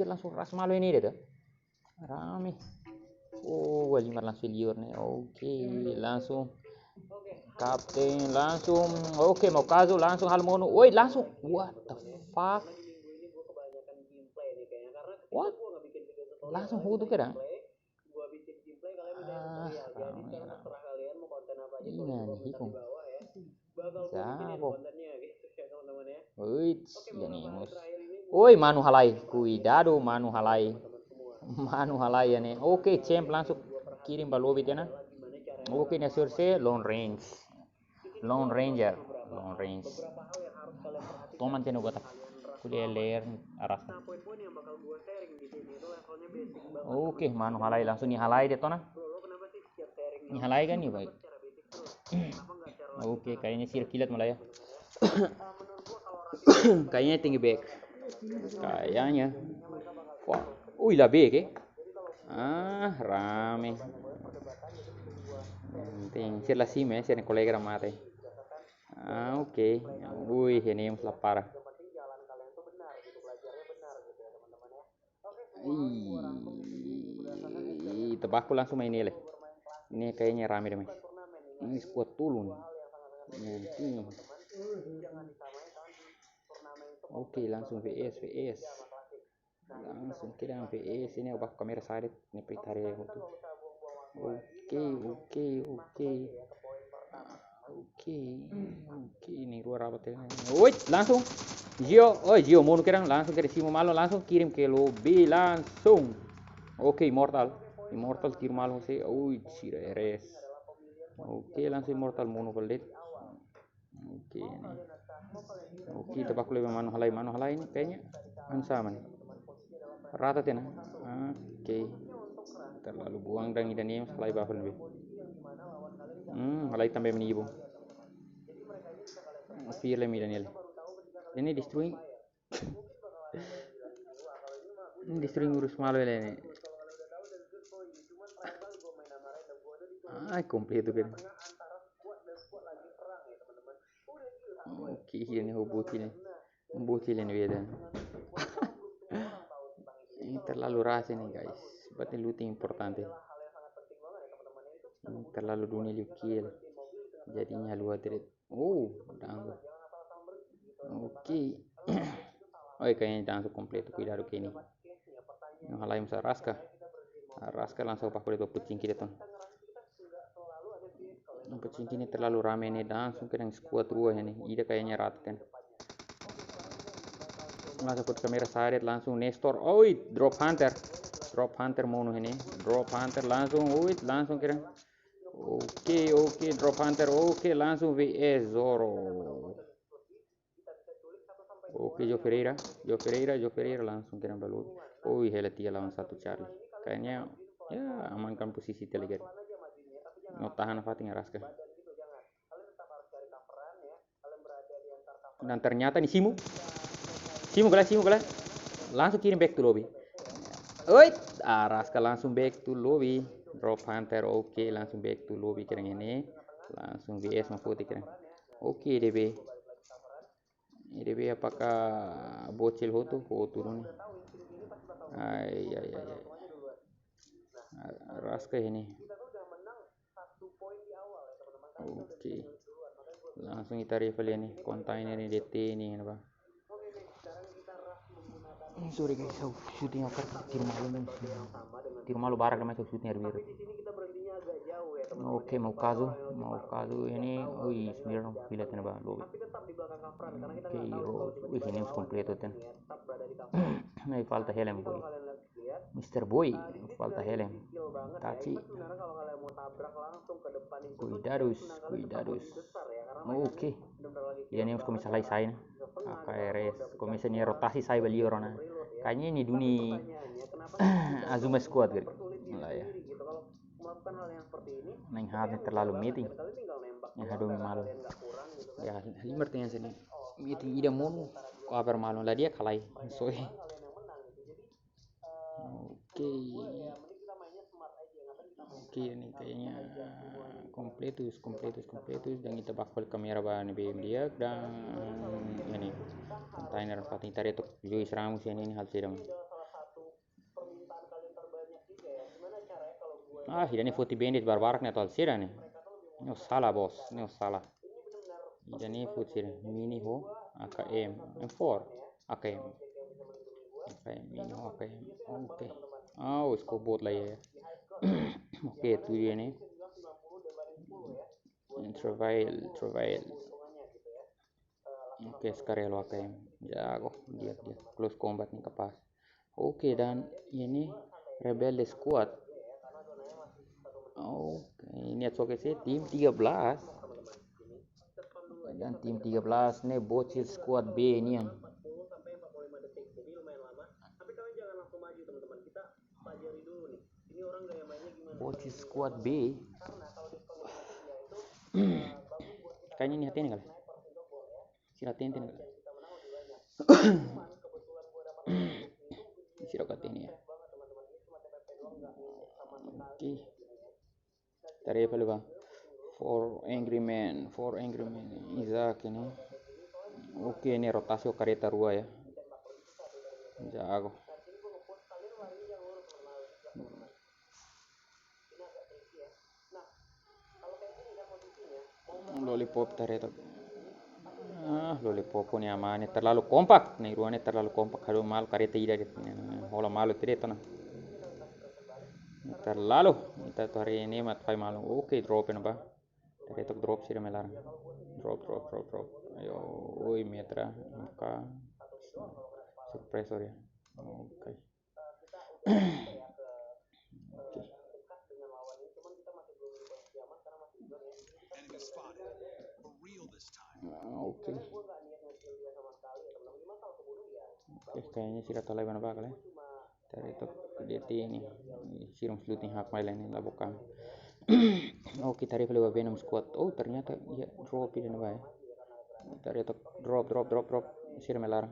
Langsung ras malu ini deh. Rame. Walimar langsung liur nih. Oke, langsung Kapten langsung. Oke, Mokazu langsung hal mono. Langsung. What the fuck? What? Langsung hudu kira. Manu halai. Cuidado Manu halai ya nih. Oke, champ langsung kirim balobit ya nah. Oke, surse Lone Ranger. Toman teno gota. Kuliah ler aras. Oke, Manu halai langsung nih halai deh tona. Ini halai kan nih baik. Oke, kayaknya sirkilat malah ya. Kayaknya tinggi back. Kayaknya. Wah, lah back ya. Rame. Ting sir la sime, sir kolega ramate. Oke. Ini yang parah. Tebakku langsung main ini. Ini kayaknya rame deh, Mas. Ini squad dulu nih. Oke, langsung VS. Langsung kira VS ini ubah kamera sadit nih pitari itu. Oke, ini luar rapat ya. Langsung Gio mono kira langsung ke Simo Malo langsung kirim ke lobby langsung. Oke, Immortal kirim malo sih. Sira RS. Oke, langsung Immortal mono pelit. Oke, tebak lebih manu halai ini kayaknya sama nih. Rata ya. Oke. Terlalu buang dan ini halai bafel lebih. Halai tambah menibu. Film Daniel. Ini destroying. Ngurus malu ini. Komplit kan. Oke, ini butil ini beda. Ini terlalu rasa nih guys. Berarti looting importante. Ini terlalu dunia kill. Jadinya luar dari. Dango. Oke. Kayaknya langsung komplit cuidado ke ini. Halai masa Raska langsung pakai itu Pucingki itu. Pucingki ini terlalu rame nih, langsung ke yang squad ruah ini. Ida kayaknya rata kan. Langsung ke kamera saret langsung Nestor. Drop hunter mono ini. Drop hunter langsung kira. Oke, drop hunter. Oke, langsung VS Zoro. Oke, Jo Ferreira langsung kira balut. Hela 3 lawan 1 Charlie. Kayaknya ya amankan posisi telegat. mau tahan Fatin Raska. badan gitu, jangan. Kalian tetap harus cari coveran ya. Kalian berada di antar cover. Dan ternyata nih Simu kalah. Langsung kirim back to lobby. Oi, Raska langsung back to lobby. Drop hunter, oke, langsung back to lobby kira ini. Langsung VS mau putih kira. Oke, DB apakah bocil Hotu nih. Ay. Raska ini. Oke. Langsung kita rival ini, kontainer ini DT ini apa? Sorry guys, shooting apa? Tiro malu barak namanya shooting biru. Di sini kita berhentinya agak jauh ya teman-teman. Oke, mau kazu ini, wih, sebenarnya pilih apa? Tapi tetap di belakang coveran karena kita Oke, nggak tahu kalau wih, ini harus komplit kan. tetap berada di coveran. Nah, falta helm boy. Kalian lihat, Mr. Boy, falta helm. skill banget Taci. ya. Sebenarnya kalau kalian mau tabrak langsung ke depan itu Cuidados. besar ya karena Oke. Ini harus komisalai saya. AKRS, komisinya rotasi saya beli orang. Kayaknya ini Duni Azuma squad gitu. Lah ya. Gitu kalau melakukan hal yang seperti ini, Neng hati terlalu meeting. kalian tinggal nembak. Ya aduh malu. Nggak kurang gitu kan. Ya, lima artinya sini. Meeting ida mau kabar malu lah dia kalai. Soe. Kalian yang menang gitu. Jadi Oke. mending kita mainnya smart aja, ngapain kita main Oke, ini kayaknya kompletus dan kita bakal kamera bahan BM dia dan ini kontainer pating tadi untuk Joy Ramus ini hal sedang. salah satu permintaan kalian terbanyak juga ya. Gimana caranya kalau gue Ini Futi Bandit barbarak nih atau sih nih. Ini salah bos, ini salah. Ini Futi mini ho AKM M4 AKM mini ho AKM. Oke. Oh, skobot lah ya. Oke, itu dia nih. Travail. Oke, sekarang lo AKM. Jago, dia close combat nih kepas. Oke, dan ini Rebel Squad. Oke, ini oke sih tim 13. Dan tim 13 nih bocil squad B ini yang 40 sampai 45 detik. Jadi lumayan lama. Tapi kalian jangan langsung maju teman-teman. Kita pelajari dulu nih. Ini orang gaya mainnya gimana? bocil squad B. Karena kalau di detiknya itu bagus buat kita. Kayaknya ini hati nih kali. Siratin kali. Kita menang lebih banyak. Cuman kebetulan gue dapat itu Sirakat ini ya. banget teman-teman. Ini cuma TPP doang enggak sama sekali. Oke. Tadi apa lupa? For angry man Isaac ini. Oke, ini rotasi kereta rua ya. Jago. Lollipop tadi itu. Lollipop punya aman terlalu kompak. Nih ruannya terlalu kompak. Aduh malu kereta tidak gitu. Hola malu tidak tuh. Terlalu. Kita tuh hari ini mat malu. Oke, dropin apa? Tadi itu drop sih melarang. Drop. Ayo, woi metra, muka, suppressor ya. Oke. Oke. Kayaknya sih kata lain apa kali. Tadi itu DT ini sirum sluting hak mail ini lah bukan. Oke, tadi lewat Venom Squad. Oh, ternyata ya drop ini apa ya? Tadi itu drop. Sirum melarang.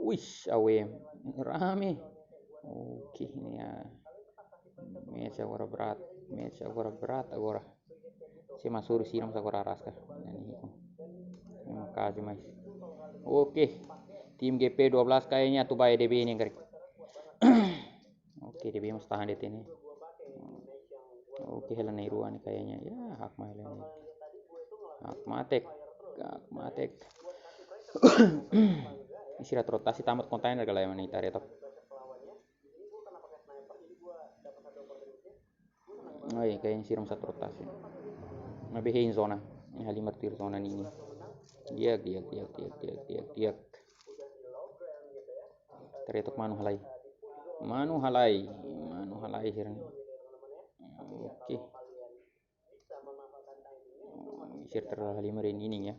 Wish AWM rame. Oke, ini ya. Match agora berat agora. Si masuk siram agora raska. Terima kasih mas. Oke. Tim GP 12 kayaknya tuh by DB ini kan. Oke, DB mesti tahan DT ini. Oke, Helen Nairuan kayaknya. Ya, hak main ini. Hak matek. Istirahat rotasi tamat kontainer kalau yang ini tarik top. Oh iya, kayaknya siram satu rotasi. Nabihin zona. Ini halimat tir zona ini. Diak. Tarik top manu halai siram. Oke. Isir terlalu halimar ini ya.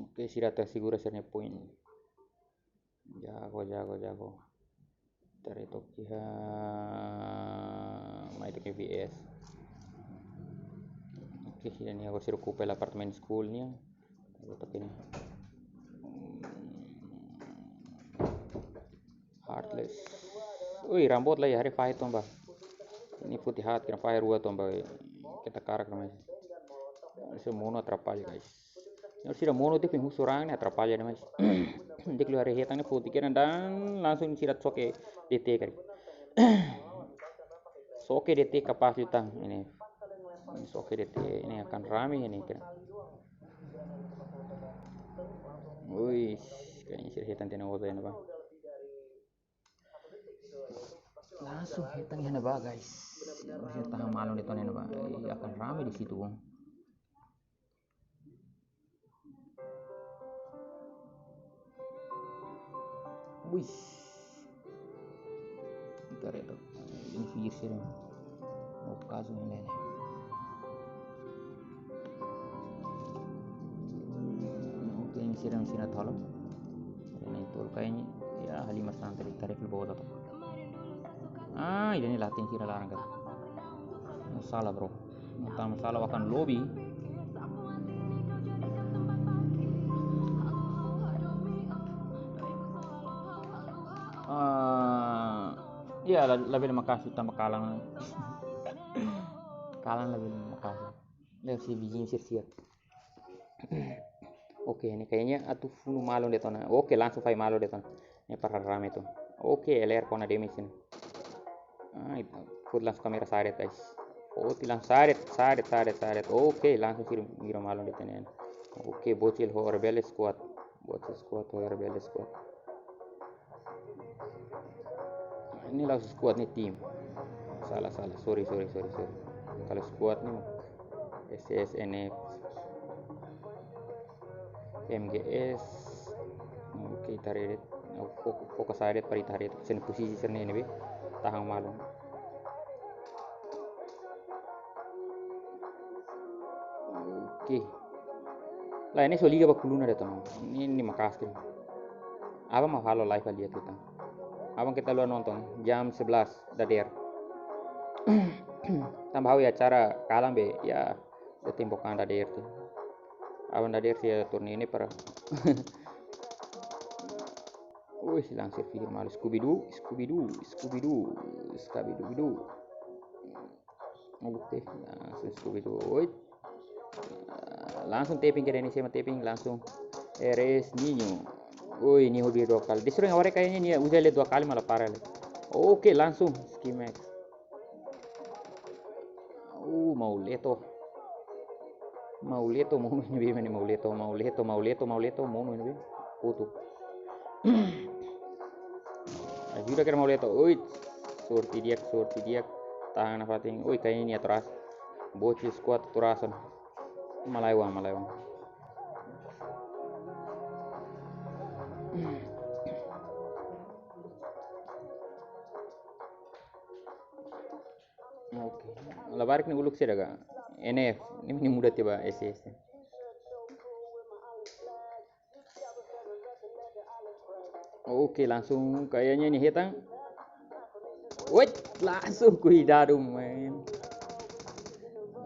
Oke, sirata sigura sernya poin. Jago. Tarik top RBS. Oke, ini aku suruh kupel apartemen schoolnya. Pakai ini. Heartless. Wih, rambut lah ya hari pahit tuh mbak. Ini putih hat kira pahit rua tuh mbak. Kita karak namanya. Semua atrapalha guys. Yang sudah mono itu pingu surangnya atrapalha namanya. Dia keluar hetangnya putih kira dan langsung sirat soke DT kali. Soke DT kapas utang ini. Soke DT ini akan rame ini kira. Wih, kayaknya sirat hetang tina wota ini bang. Langsung hetangnya naba guys. Masih tahan malu di tahun ini bang. Akan rame di situ bang. Wih, ikan itu, ini fiir sih, mau kazu ini. Oke, ini sirang tolong. Ini itu kayaknya ya halimah santai tarik ke bawah tuh. Ini latihan sirah larang kan. Masalah bro, masalah akan lobby. Ya lebih makasih tambah kalang. Kalang lebih makasih. Lihat si biji sir. Oke, ini kayaknya atuh funu malo detona. Oke, langsung fai malo detona. Ini para rame tuh. Oke, LR kona demission. Itu food langsung kamera saret guys. Oh, tilang saret. Oke, langsung kirim malo detona. Oke, bocil ho rebellious squad. Ini langsung squad nih tim. Salah. Sorry. Kalau squad nih SSNF MGS. Oke, tarik. Fokus sadet pari tarik. Sen posisi serne ini be. Tahang malu. Oke. Lah ini Soliga bakuluna deh teman. Ini Makasih. Apa mau halo live aja kita. Abang kita luar nonton jam 11 dader. Tambah ya acara kalang be ya tembokan dader tuh. Abang dader sih turni ini per. Wih, langsir film malu Scooby Doo. Oke, langsung Scooby Doo. Langsung taping kira ini sama taping langsung RS Ninyo. Wih, ini udah 2 kali. Disuruh awalnya kayaknya nih udah lihat 2 kali malah parah. Oke, langsung Skimax. Mauleto mau ini be Mauleto mau ini be. Foto. Ajuda kira Mauleto. Wih, sorti dia. Tangan fating. Wih, kayaknya ini atrás. Bocil squad turasan. Malaiwang. Oke. Labarik nih uluk sih daga. NF. Ini mudah tiba SS. Oke, langsung kayaknya ini hetang. Wait, langsung cuidado men.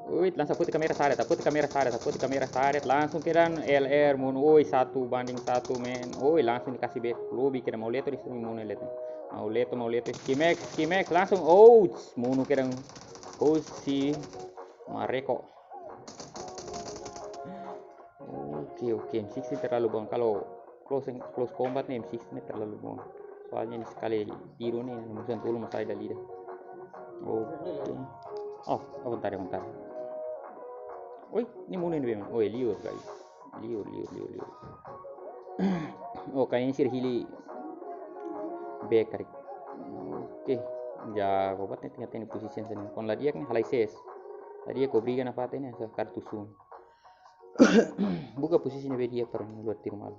Wait, langsung putih kamera saret. Langsung kiran LR mun. Woi, 1 banding 1 men. Woi, langsung dikasih back. Lobby kira mau lihat di sini mau lihat. Mau lihat Skimax langsung. Oh, mau kiran. Oh si Mareko. Oke, M60 terlalu bang. Kalau close combat nih M60 ini terlalu bang. Soalnya ini sekali tiru nih, musuh tulu mas saya lidah. Oke. Oh, bentar. Woi, ini mana ini bang? Woi, liur guys. Liur. Oh, kayaknya sih hili back. Oke. Jago banget nih tinggal posisi sini. Kon lagi nih halai ses. Tadi aku berikan apa ini kartusun. Buka posisinya dia per buat tim malu.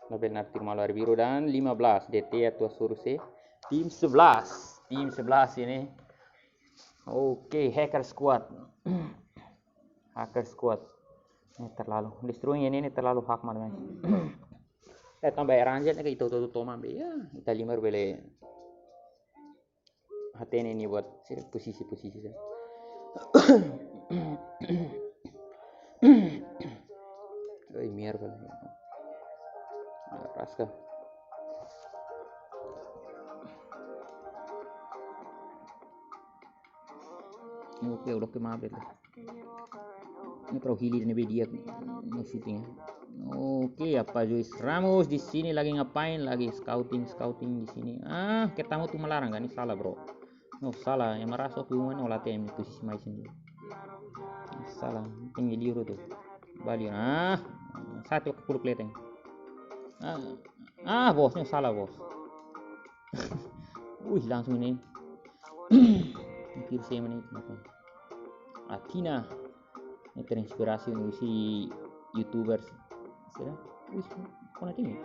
Benar tim malu biru dan 15 DT atau suruse tim 11 ini. Oke, hacker squad. Ini terlalu destroying ini terlalu hak malu. Tambah ranjat kayak itu toma be ya. Kita 5 bele. HTN ini buat posisi-posisi saya. Miar kali. Raska. Oke, udah ke maaf itu. Ini pro hili dan dia shooting. Oke, apa Joyce Ramos di sini lagi ngapain? Lagi scouting di sini. Ketemu tuh melarang kan? Ini salah, bro. No, salah. Yang merasa hubungan olah TM posisi main sendiri. Salah. Tinggi liru tuh. Bali. Satu ke 10 kelihatan. Bosnya salah, bos. Langsung ini. Mikir saya menit. Athena. Ini terinspirasi si YouTubers. Sudah? Kau nanti ni?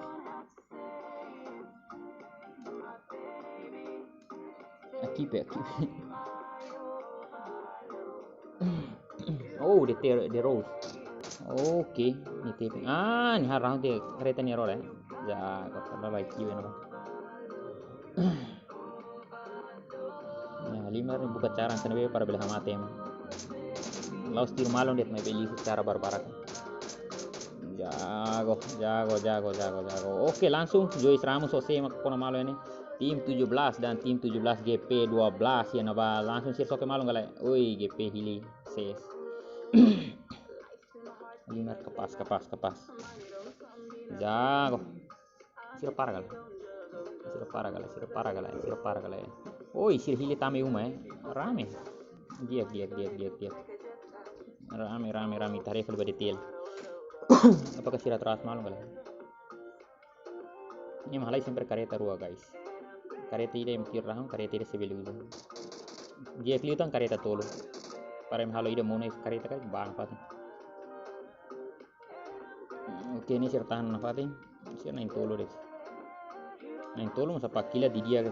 Akib. Oh, the rose. Oke, ni taping. Ni harang dia kereta ni roll Ya, kau kalau lagi gimana bang? Ya, 5 buka cara sana para belah mati. Laos tir malon det mai beli secara barbarak. Jago. Oke, langsung Joyce Ramos Jose makona malo ini. Tim 17 dan tim 17 GP 12 ya naba langsung sir soke malo galai. GP hili ses. Limat kepas. Jago. Sir para galai. Sir hili tame uma rame. Giat. Rame tarik lebih detail. Apakah sih teras malu kali? Ini malah sempre kareta rua guys. Kareta ide mikir rahang kareta ide sebelum itu. Dia kelihatan kareta tolo. Para mahalo ide mono kareta kan bang pati. Oke ini sertaan pati. Sih nain tolo deh. Nain tolo masa pakila di dia.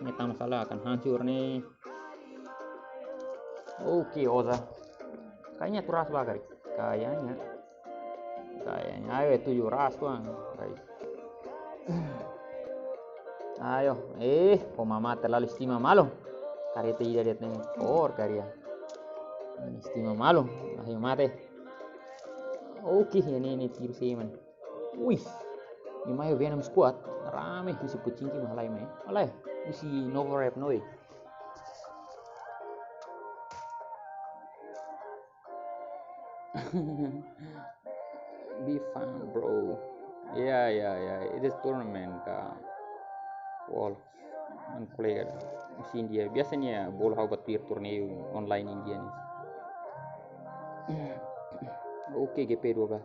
Ini tak masalah akan hancur nih. Oke, Oza. Kayaknya tuh ras bagari. Kayaknya. Ayo 7 ras tuh, guys. Ayo, mama terlalu estima malo. Kareta ida dia nih, karya. Estima malo. Ayo mate. Oke, ini tiru sih man. Wih. Ini mah Venom squad. Rame si kucing ki mahalai me. Alai, si Novo Rap noi. Be fun, bro. Yeah. It is tournament. Wolf and player. Si India biasanya bola buat torneo online India nih. Oke, GP 12.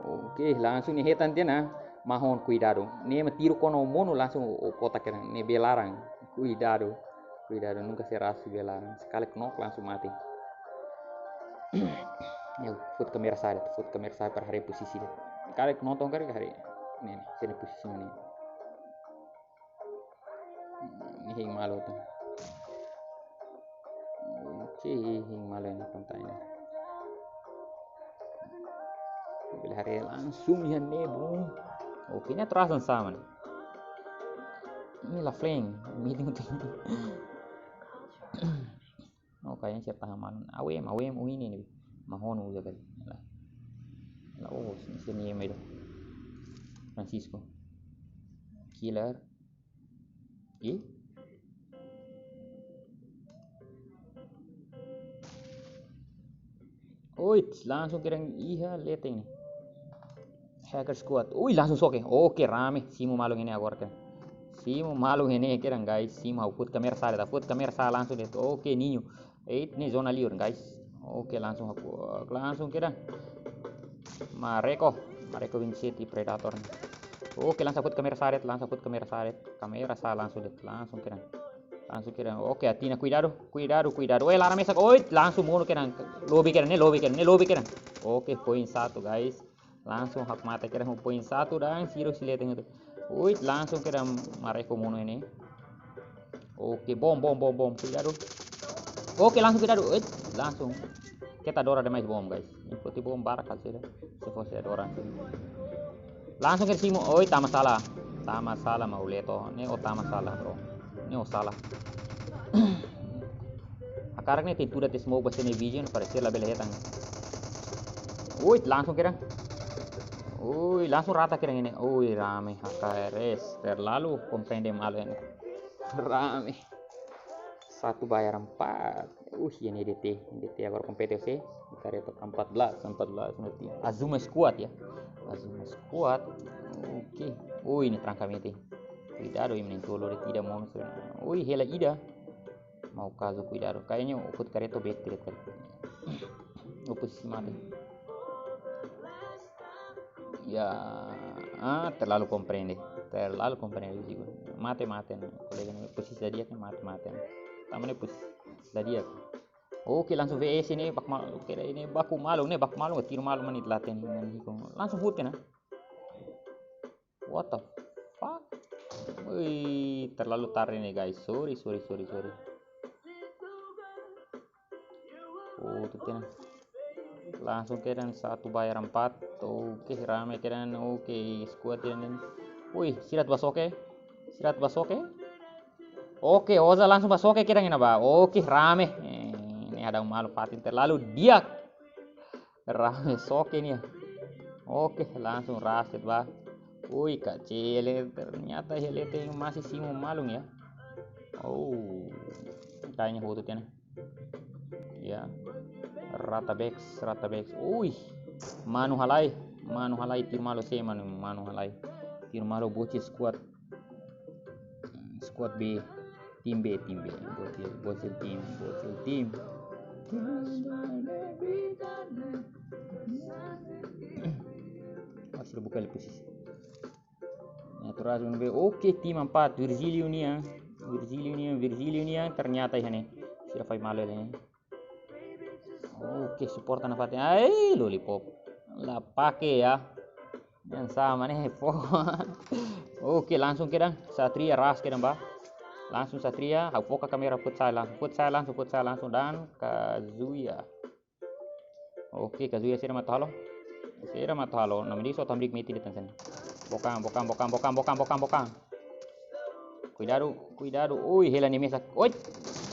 Oke, langsung nih hetan dia nah. Mahon cuidado. Nih tiro kono mono langsung kota kena. Nih belarang. Cuidado. Nunca será si belarang. Sekali knock langsung mati. Foot kamera side per hari posisi dia. Kali nonton kali hari ini sini posisi ini. Ini hing malu tuh. Hing malu ini kontainya. Bila hari langsung ya nebo. Oke, ini terasa sama. Ini lah flank meeting tuh. Kayaknya siapa tahaman. AWM ini nih. Mahon udah kali. Sini itu. Francisco. Killer. Langsung kira lihat ini. Hacker squad. Langsung soke. Oke, rame. Simu malung ini agora kan. Simu malung ini kira guys. Simu put kamera sa langsung itu. Oke, ninho. Ini zona liur guys. Oke, langsung kira. Mareko Vincenti Predator. Oke, langsung put kamera saret. Kamera sa langsung kira. Oke, Athena cuidado. Lara mesa. Langsung mono kira. Lobby kira. Oke, poin 1 guys. Langsung hak mata kira poin 1 dan zero silet itu. Langsung kira Mareko mono ini. Oke, bom. Cuidado. Oke, langsung cuidado. Langsung. Kita adora demais bom guys. Ikuti bom barak hasil. Se fosse adora. Langsung ke Simo. Tak masalah mau leto. Ini tak masalah bro. Ini salah. Sekarang nih tidak tes mau bahasa vision parecer la bela hetang. Uy, langsung kira. Uy, langsung rata kira ini. Uy, rame HKRS terlalu comprende malo ini. Rame. 1 bayar 4. Ini DT agora kompetisi. Kareto 14 nanti. Azuma squad ya. Azuma squad. Oke. Ini trancamente. Cuidado ini tolo de tidak mau. Hela ida. Mau caso cuidado. Kayaknya ukut kareto back direct kali. Oposisi mati. Ya, terlalu comprende juga. Mate kolega ini posisi dia kan mate. Tamane posisi dia. Oke, langsung VS ini bak malu kira ini baku malu tiro malu menit latihan ini langsung hut kan. What the fuck? Wih, terlalu tar ini guys. Sorry. Tuh kan. Langsung keren 1 bayar 4. Oke, rame keren. Oke, squad ini. Wih, sirat basoke. Oke, Oza langsung basoke kira ngina ba. Oke, rame. Ini ada malu patin terlalu dia. Rame soke ini ya. Oke, langsung raset ba. Wih, kecil ternyata helete yang masih simo malung ya. Kayaknya hututnya. Ya. Rata Bex. Wih. Manu halai tir malo se manu halai. Tir malo bocil squad B. Tim B. Bocil tim. Masih buka posisi. Terus B. Oke, tim 4 Virgilio nih ternyata ini sudah fai malo ini. Oke, support anak fatnya. Lollipop. Lah pakai ya. Yang sama nih. Oke, langsung kira Satria ras kira Mbak. Langsung Satria, foka kamera futsal langsung dan Kazuya. Oke, Kazuya sira matalo. Namanya so tambrik meti di tansan. Bokang. Cuidado. Hela ni mesa.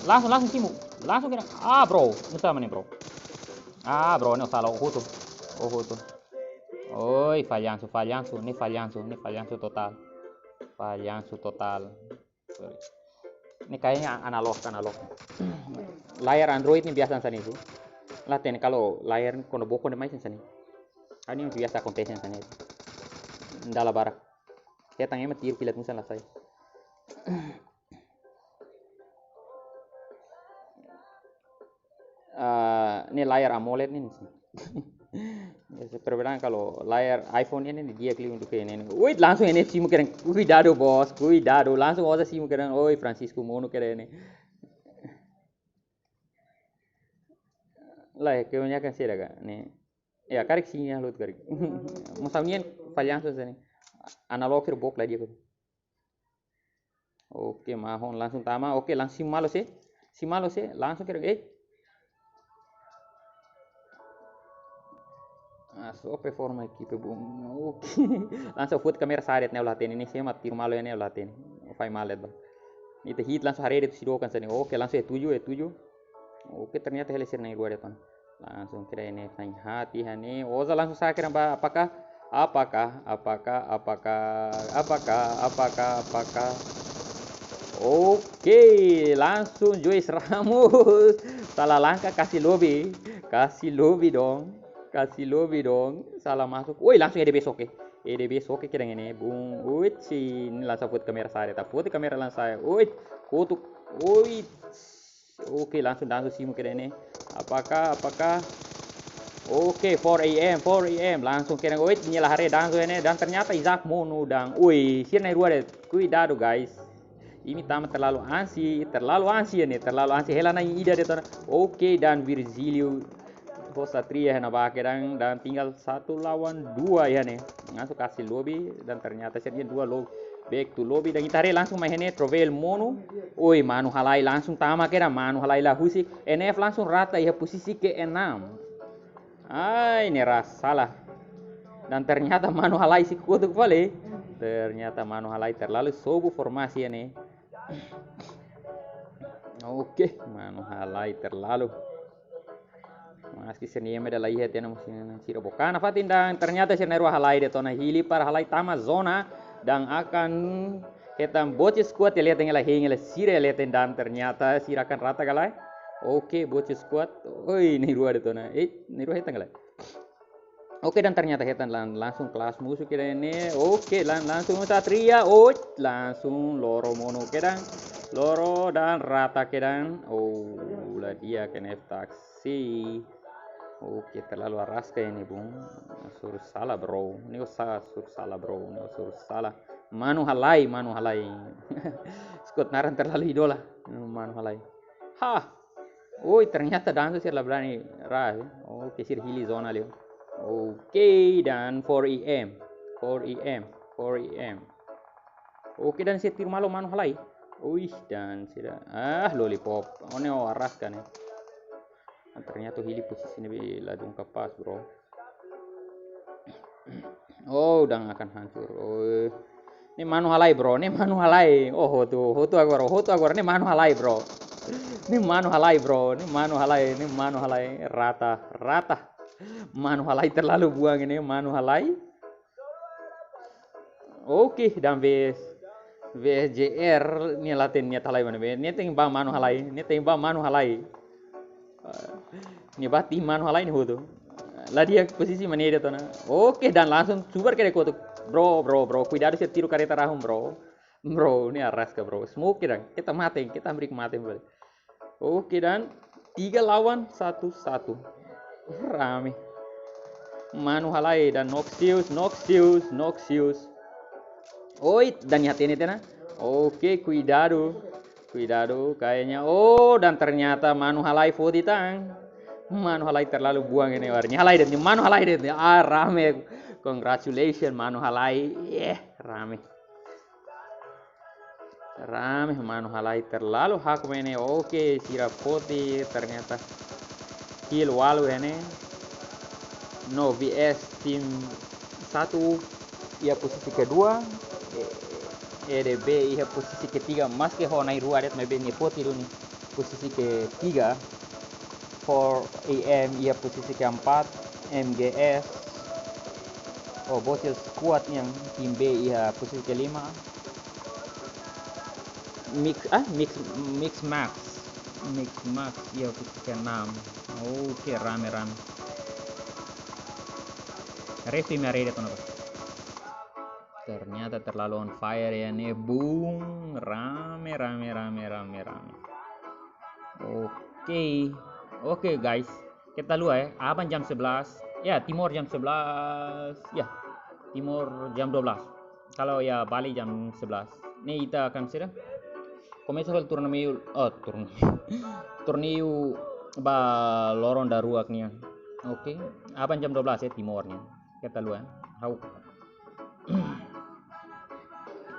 Langsung simu. Langsung kira. Bro. Nusa mana bro? Bro, no salah hutu. Falhanço total. Sorry. Ini kayaknya analog. Layar Android ini biasa sana itu. Latihan kalau layar kono boko ne mais sana. Ini biasa acontece sana itu. Ndala barak. Saya tanya mati pilat musan lah saya. Ini layar AMOLED ini. Perbedaan kalau layar iPhone ini dia klik untuk ini. Wait, langsung ini simu keren. Cuidado bos, langsung aja simu keren. Francisco Mono keren ini. Lah, kebanyakan sih ada nih. Ya, karik sini lu karik. Masalahnya falhanço sini. Analog bok lah dia. Oke, mahon langsung tama. Oke, langsung si malo sih. Langsung kira so performa equipe bom. Langsung foto kamera saret ne ulaten ini sih tiro malo ne ulaten. Fai malet ba. Itu hit langsung hari itu sidokan sini. Oke, langsung 7. Oke, ternyata helesir naik dua depan. Langsung kira ini tanya hati hani. Oza langsung saya kira Mbak, apakah Oke, langsung Joyce Ramos salah langkah kasih lobby dong salah masuk. Langsung EDB soke kira ini bung. Ini langsung foto kamera saya foto kamera langsung saya. Oke, langsung simu kira ini apakah Oke, 4 AM langsung kira nyala hari dan ternyata Isaac Mono dan sirna ruare. Cuidado guys, ini tamat terlalu ansi hela na ida de Oke, dan Virgilio Satria na bake dan tinggal 1 lawan 2 ya nih. Langsung kasih lobby dan ternyata sirnya 2 lobby. Back to lobby dan itare langsung main ini Trovel Mono. Manu halai langsung tama kira Manu halai lah husik. NF langsung rata ya posisi ke-6. Ini salah. Dan ternyata Manu halai si kutuk vale. Ternyata Manu halai terlalu sobu formasi ini. Oke, mano halai terlalu. Maski seniema da lai hete na musin sira bokana fatin dan ternyata sirneru halai de tona hili para halai tama zona dan akan hetam bocis kuat ya lihat ngela hingela sira lihat dan ternyata sira akan rata galai. Oke, bocis kuat. Oi, ni rua de tona. Ni rua hetang galai. Oke, dan ternyata hetan langsung kelas musuh kita ini. Oke, langsung satria. Oh, langsung loro mono kedang. Loro dan rata kedang. Oh, lah dia kena taksi. Oke, terlalu araska ini, Bung. Suruh salah, bro. Ini suruh salah, bro. Ini suruh salah. Manu halai. Scott Naran terlalu idola. Manu halai. Hah. Oi, ternyata dansu sir lah berani. Oke, sir hili zona leo. Oke, dan 4 EM. Oke, dan setir malu manu halai. Wih, dan sudah lollipop. One waras kan ya. Ternyata hili posisi ini ladung kapas, bro. Oh, udah akan hancur. Oh, ini manu halai, bro. Ini manu halai. Oh, hotu agora. Ini manu halai, bro. Ini manu halai, bro. Ini manu halai. Rata. Manu halai terlalu buang ini manu halai. Oke, dan VSJR ni latin ni halai mana be. Ni timbang manu halai. Ni bati manu halai ni hodo. Lah dia posisi mana dia tona. Oke, dan langsung super kere kotu. Bro. Cuidado se tiro kareta rahum, bro. Bro, ini arraska, bro. Smoke dan kita beri mati balik. Oke, dan 3 lawan 1. Rame. Manu halai dan Noxious. Oi, dan yatin itu na. Oke, cuidado kayaknya. Oh, dan ternyata manu halai foditang. Manu halai terlalu buang ini warnya. Manu halai deh. Rame. Congratulations manu halai. Rame manu halai terlalu hak ini. Oke, sirap putih ternyata kill walu ini. No VS tim 1 ia posisi kedua, EDB ia posisi ketiga, maske honai rua adet mebe ni poti dulu nih posisi ketiga, 4 AM ia posisi keempat, MGS bocil squad yang tim B ia posisi kelima, Mix Max ia posisi keenam. Oke, rame Refi mereda tuh. Ternyata terlalu on fire ya nih, boom, rame. Oke guys, kita lihat ya, Aban jam 11, ya Timur jam 11, ya Timur jam 12. Kalau ya Bali jam 11. Nih kita akan sudah comienza el torneo ba loron daruaknya. Oke, Aban jam 12 ya Timurnya. Kita lihat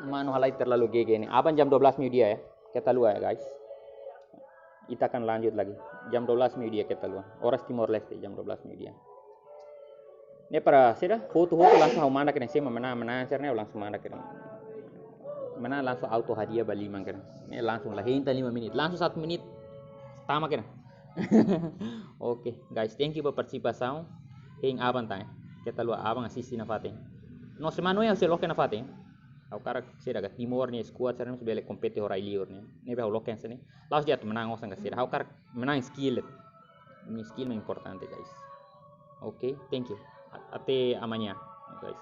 manu halai terlalu GG ini. Aban jam 12 media ya. Kita lihat ya guys. Kita akan lanjut lagi. Jam 12 media kita lihat. Horas Timor Leste jam 12 media. Ini para sudah foto langsung mana kena sih menang cernya langsung mana kena. Mana langsung auto hadiah bali mangkena. Ini langsung lah hinta 5 menit. Langsung 1 menit. Tama kena. Oke, guys, thank you for participation. Hing Aban tanya. Kita lihat abang assist na fatin. No semano yang selo kena fatin. Au karak sira ga Timor ni squad sarem sebele kompeti horai liur ni. Ni ba loken sini. Laos dia menang osang ga sira. Au karak menang skill. Ini skill importante guys. Oke, thank you. Ate amanya guys.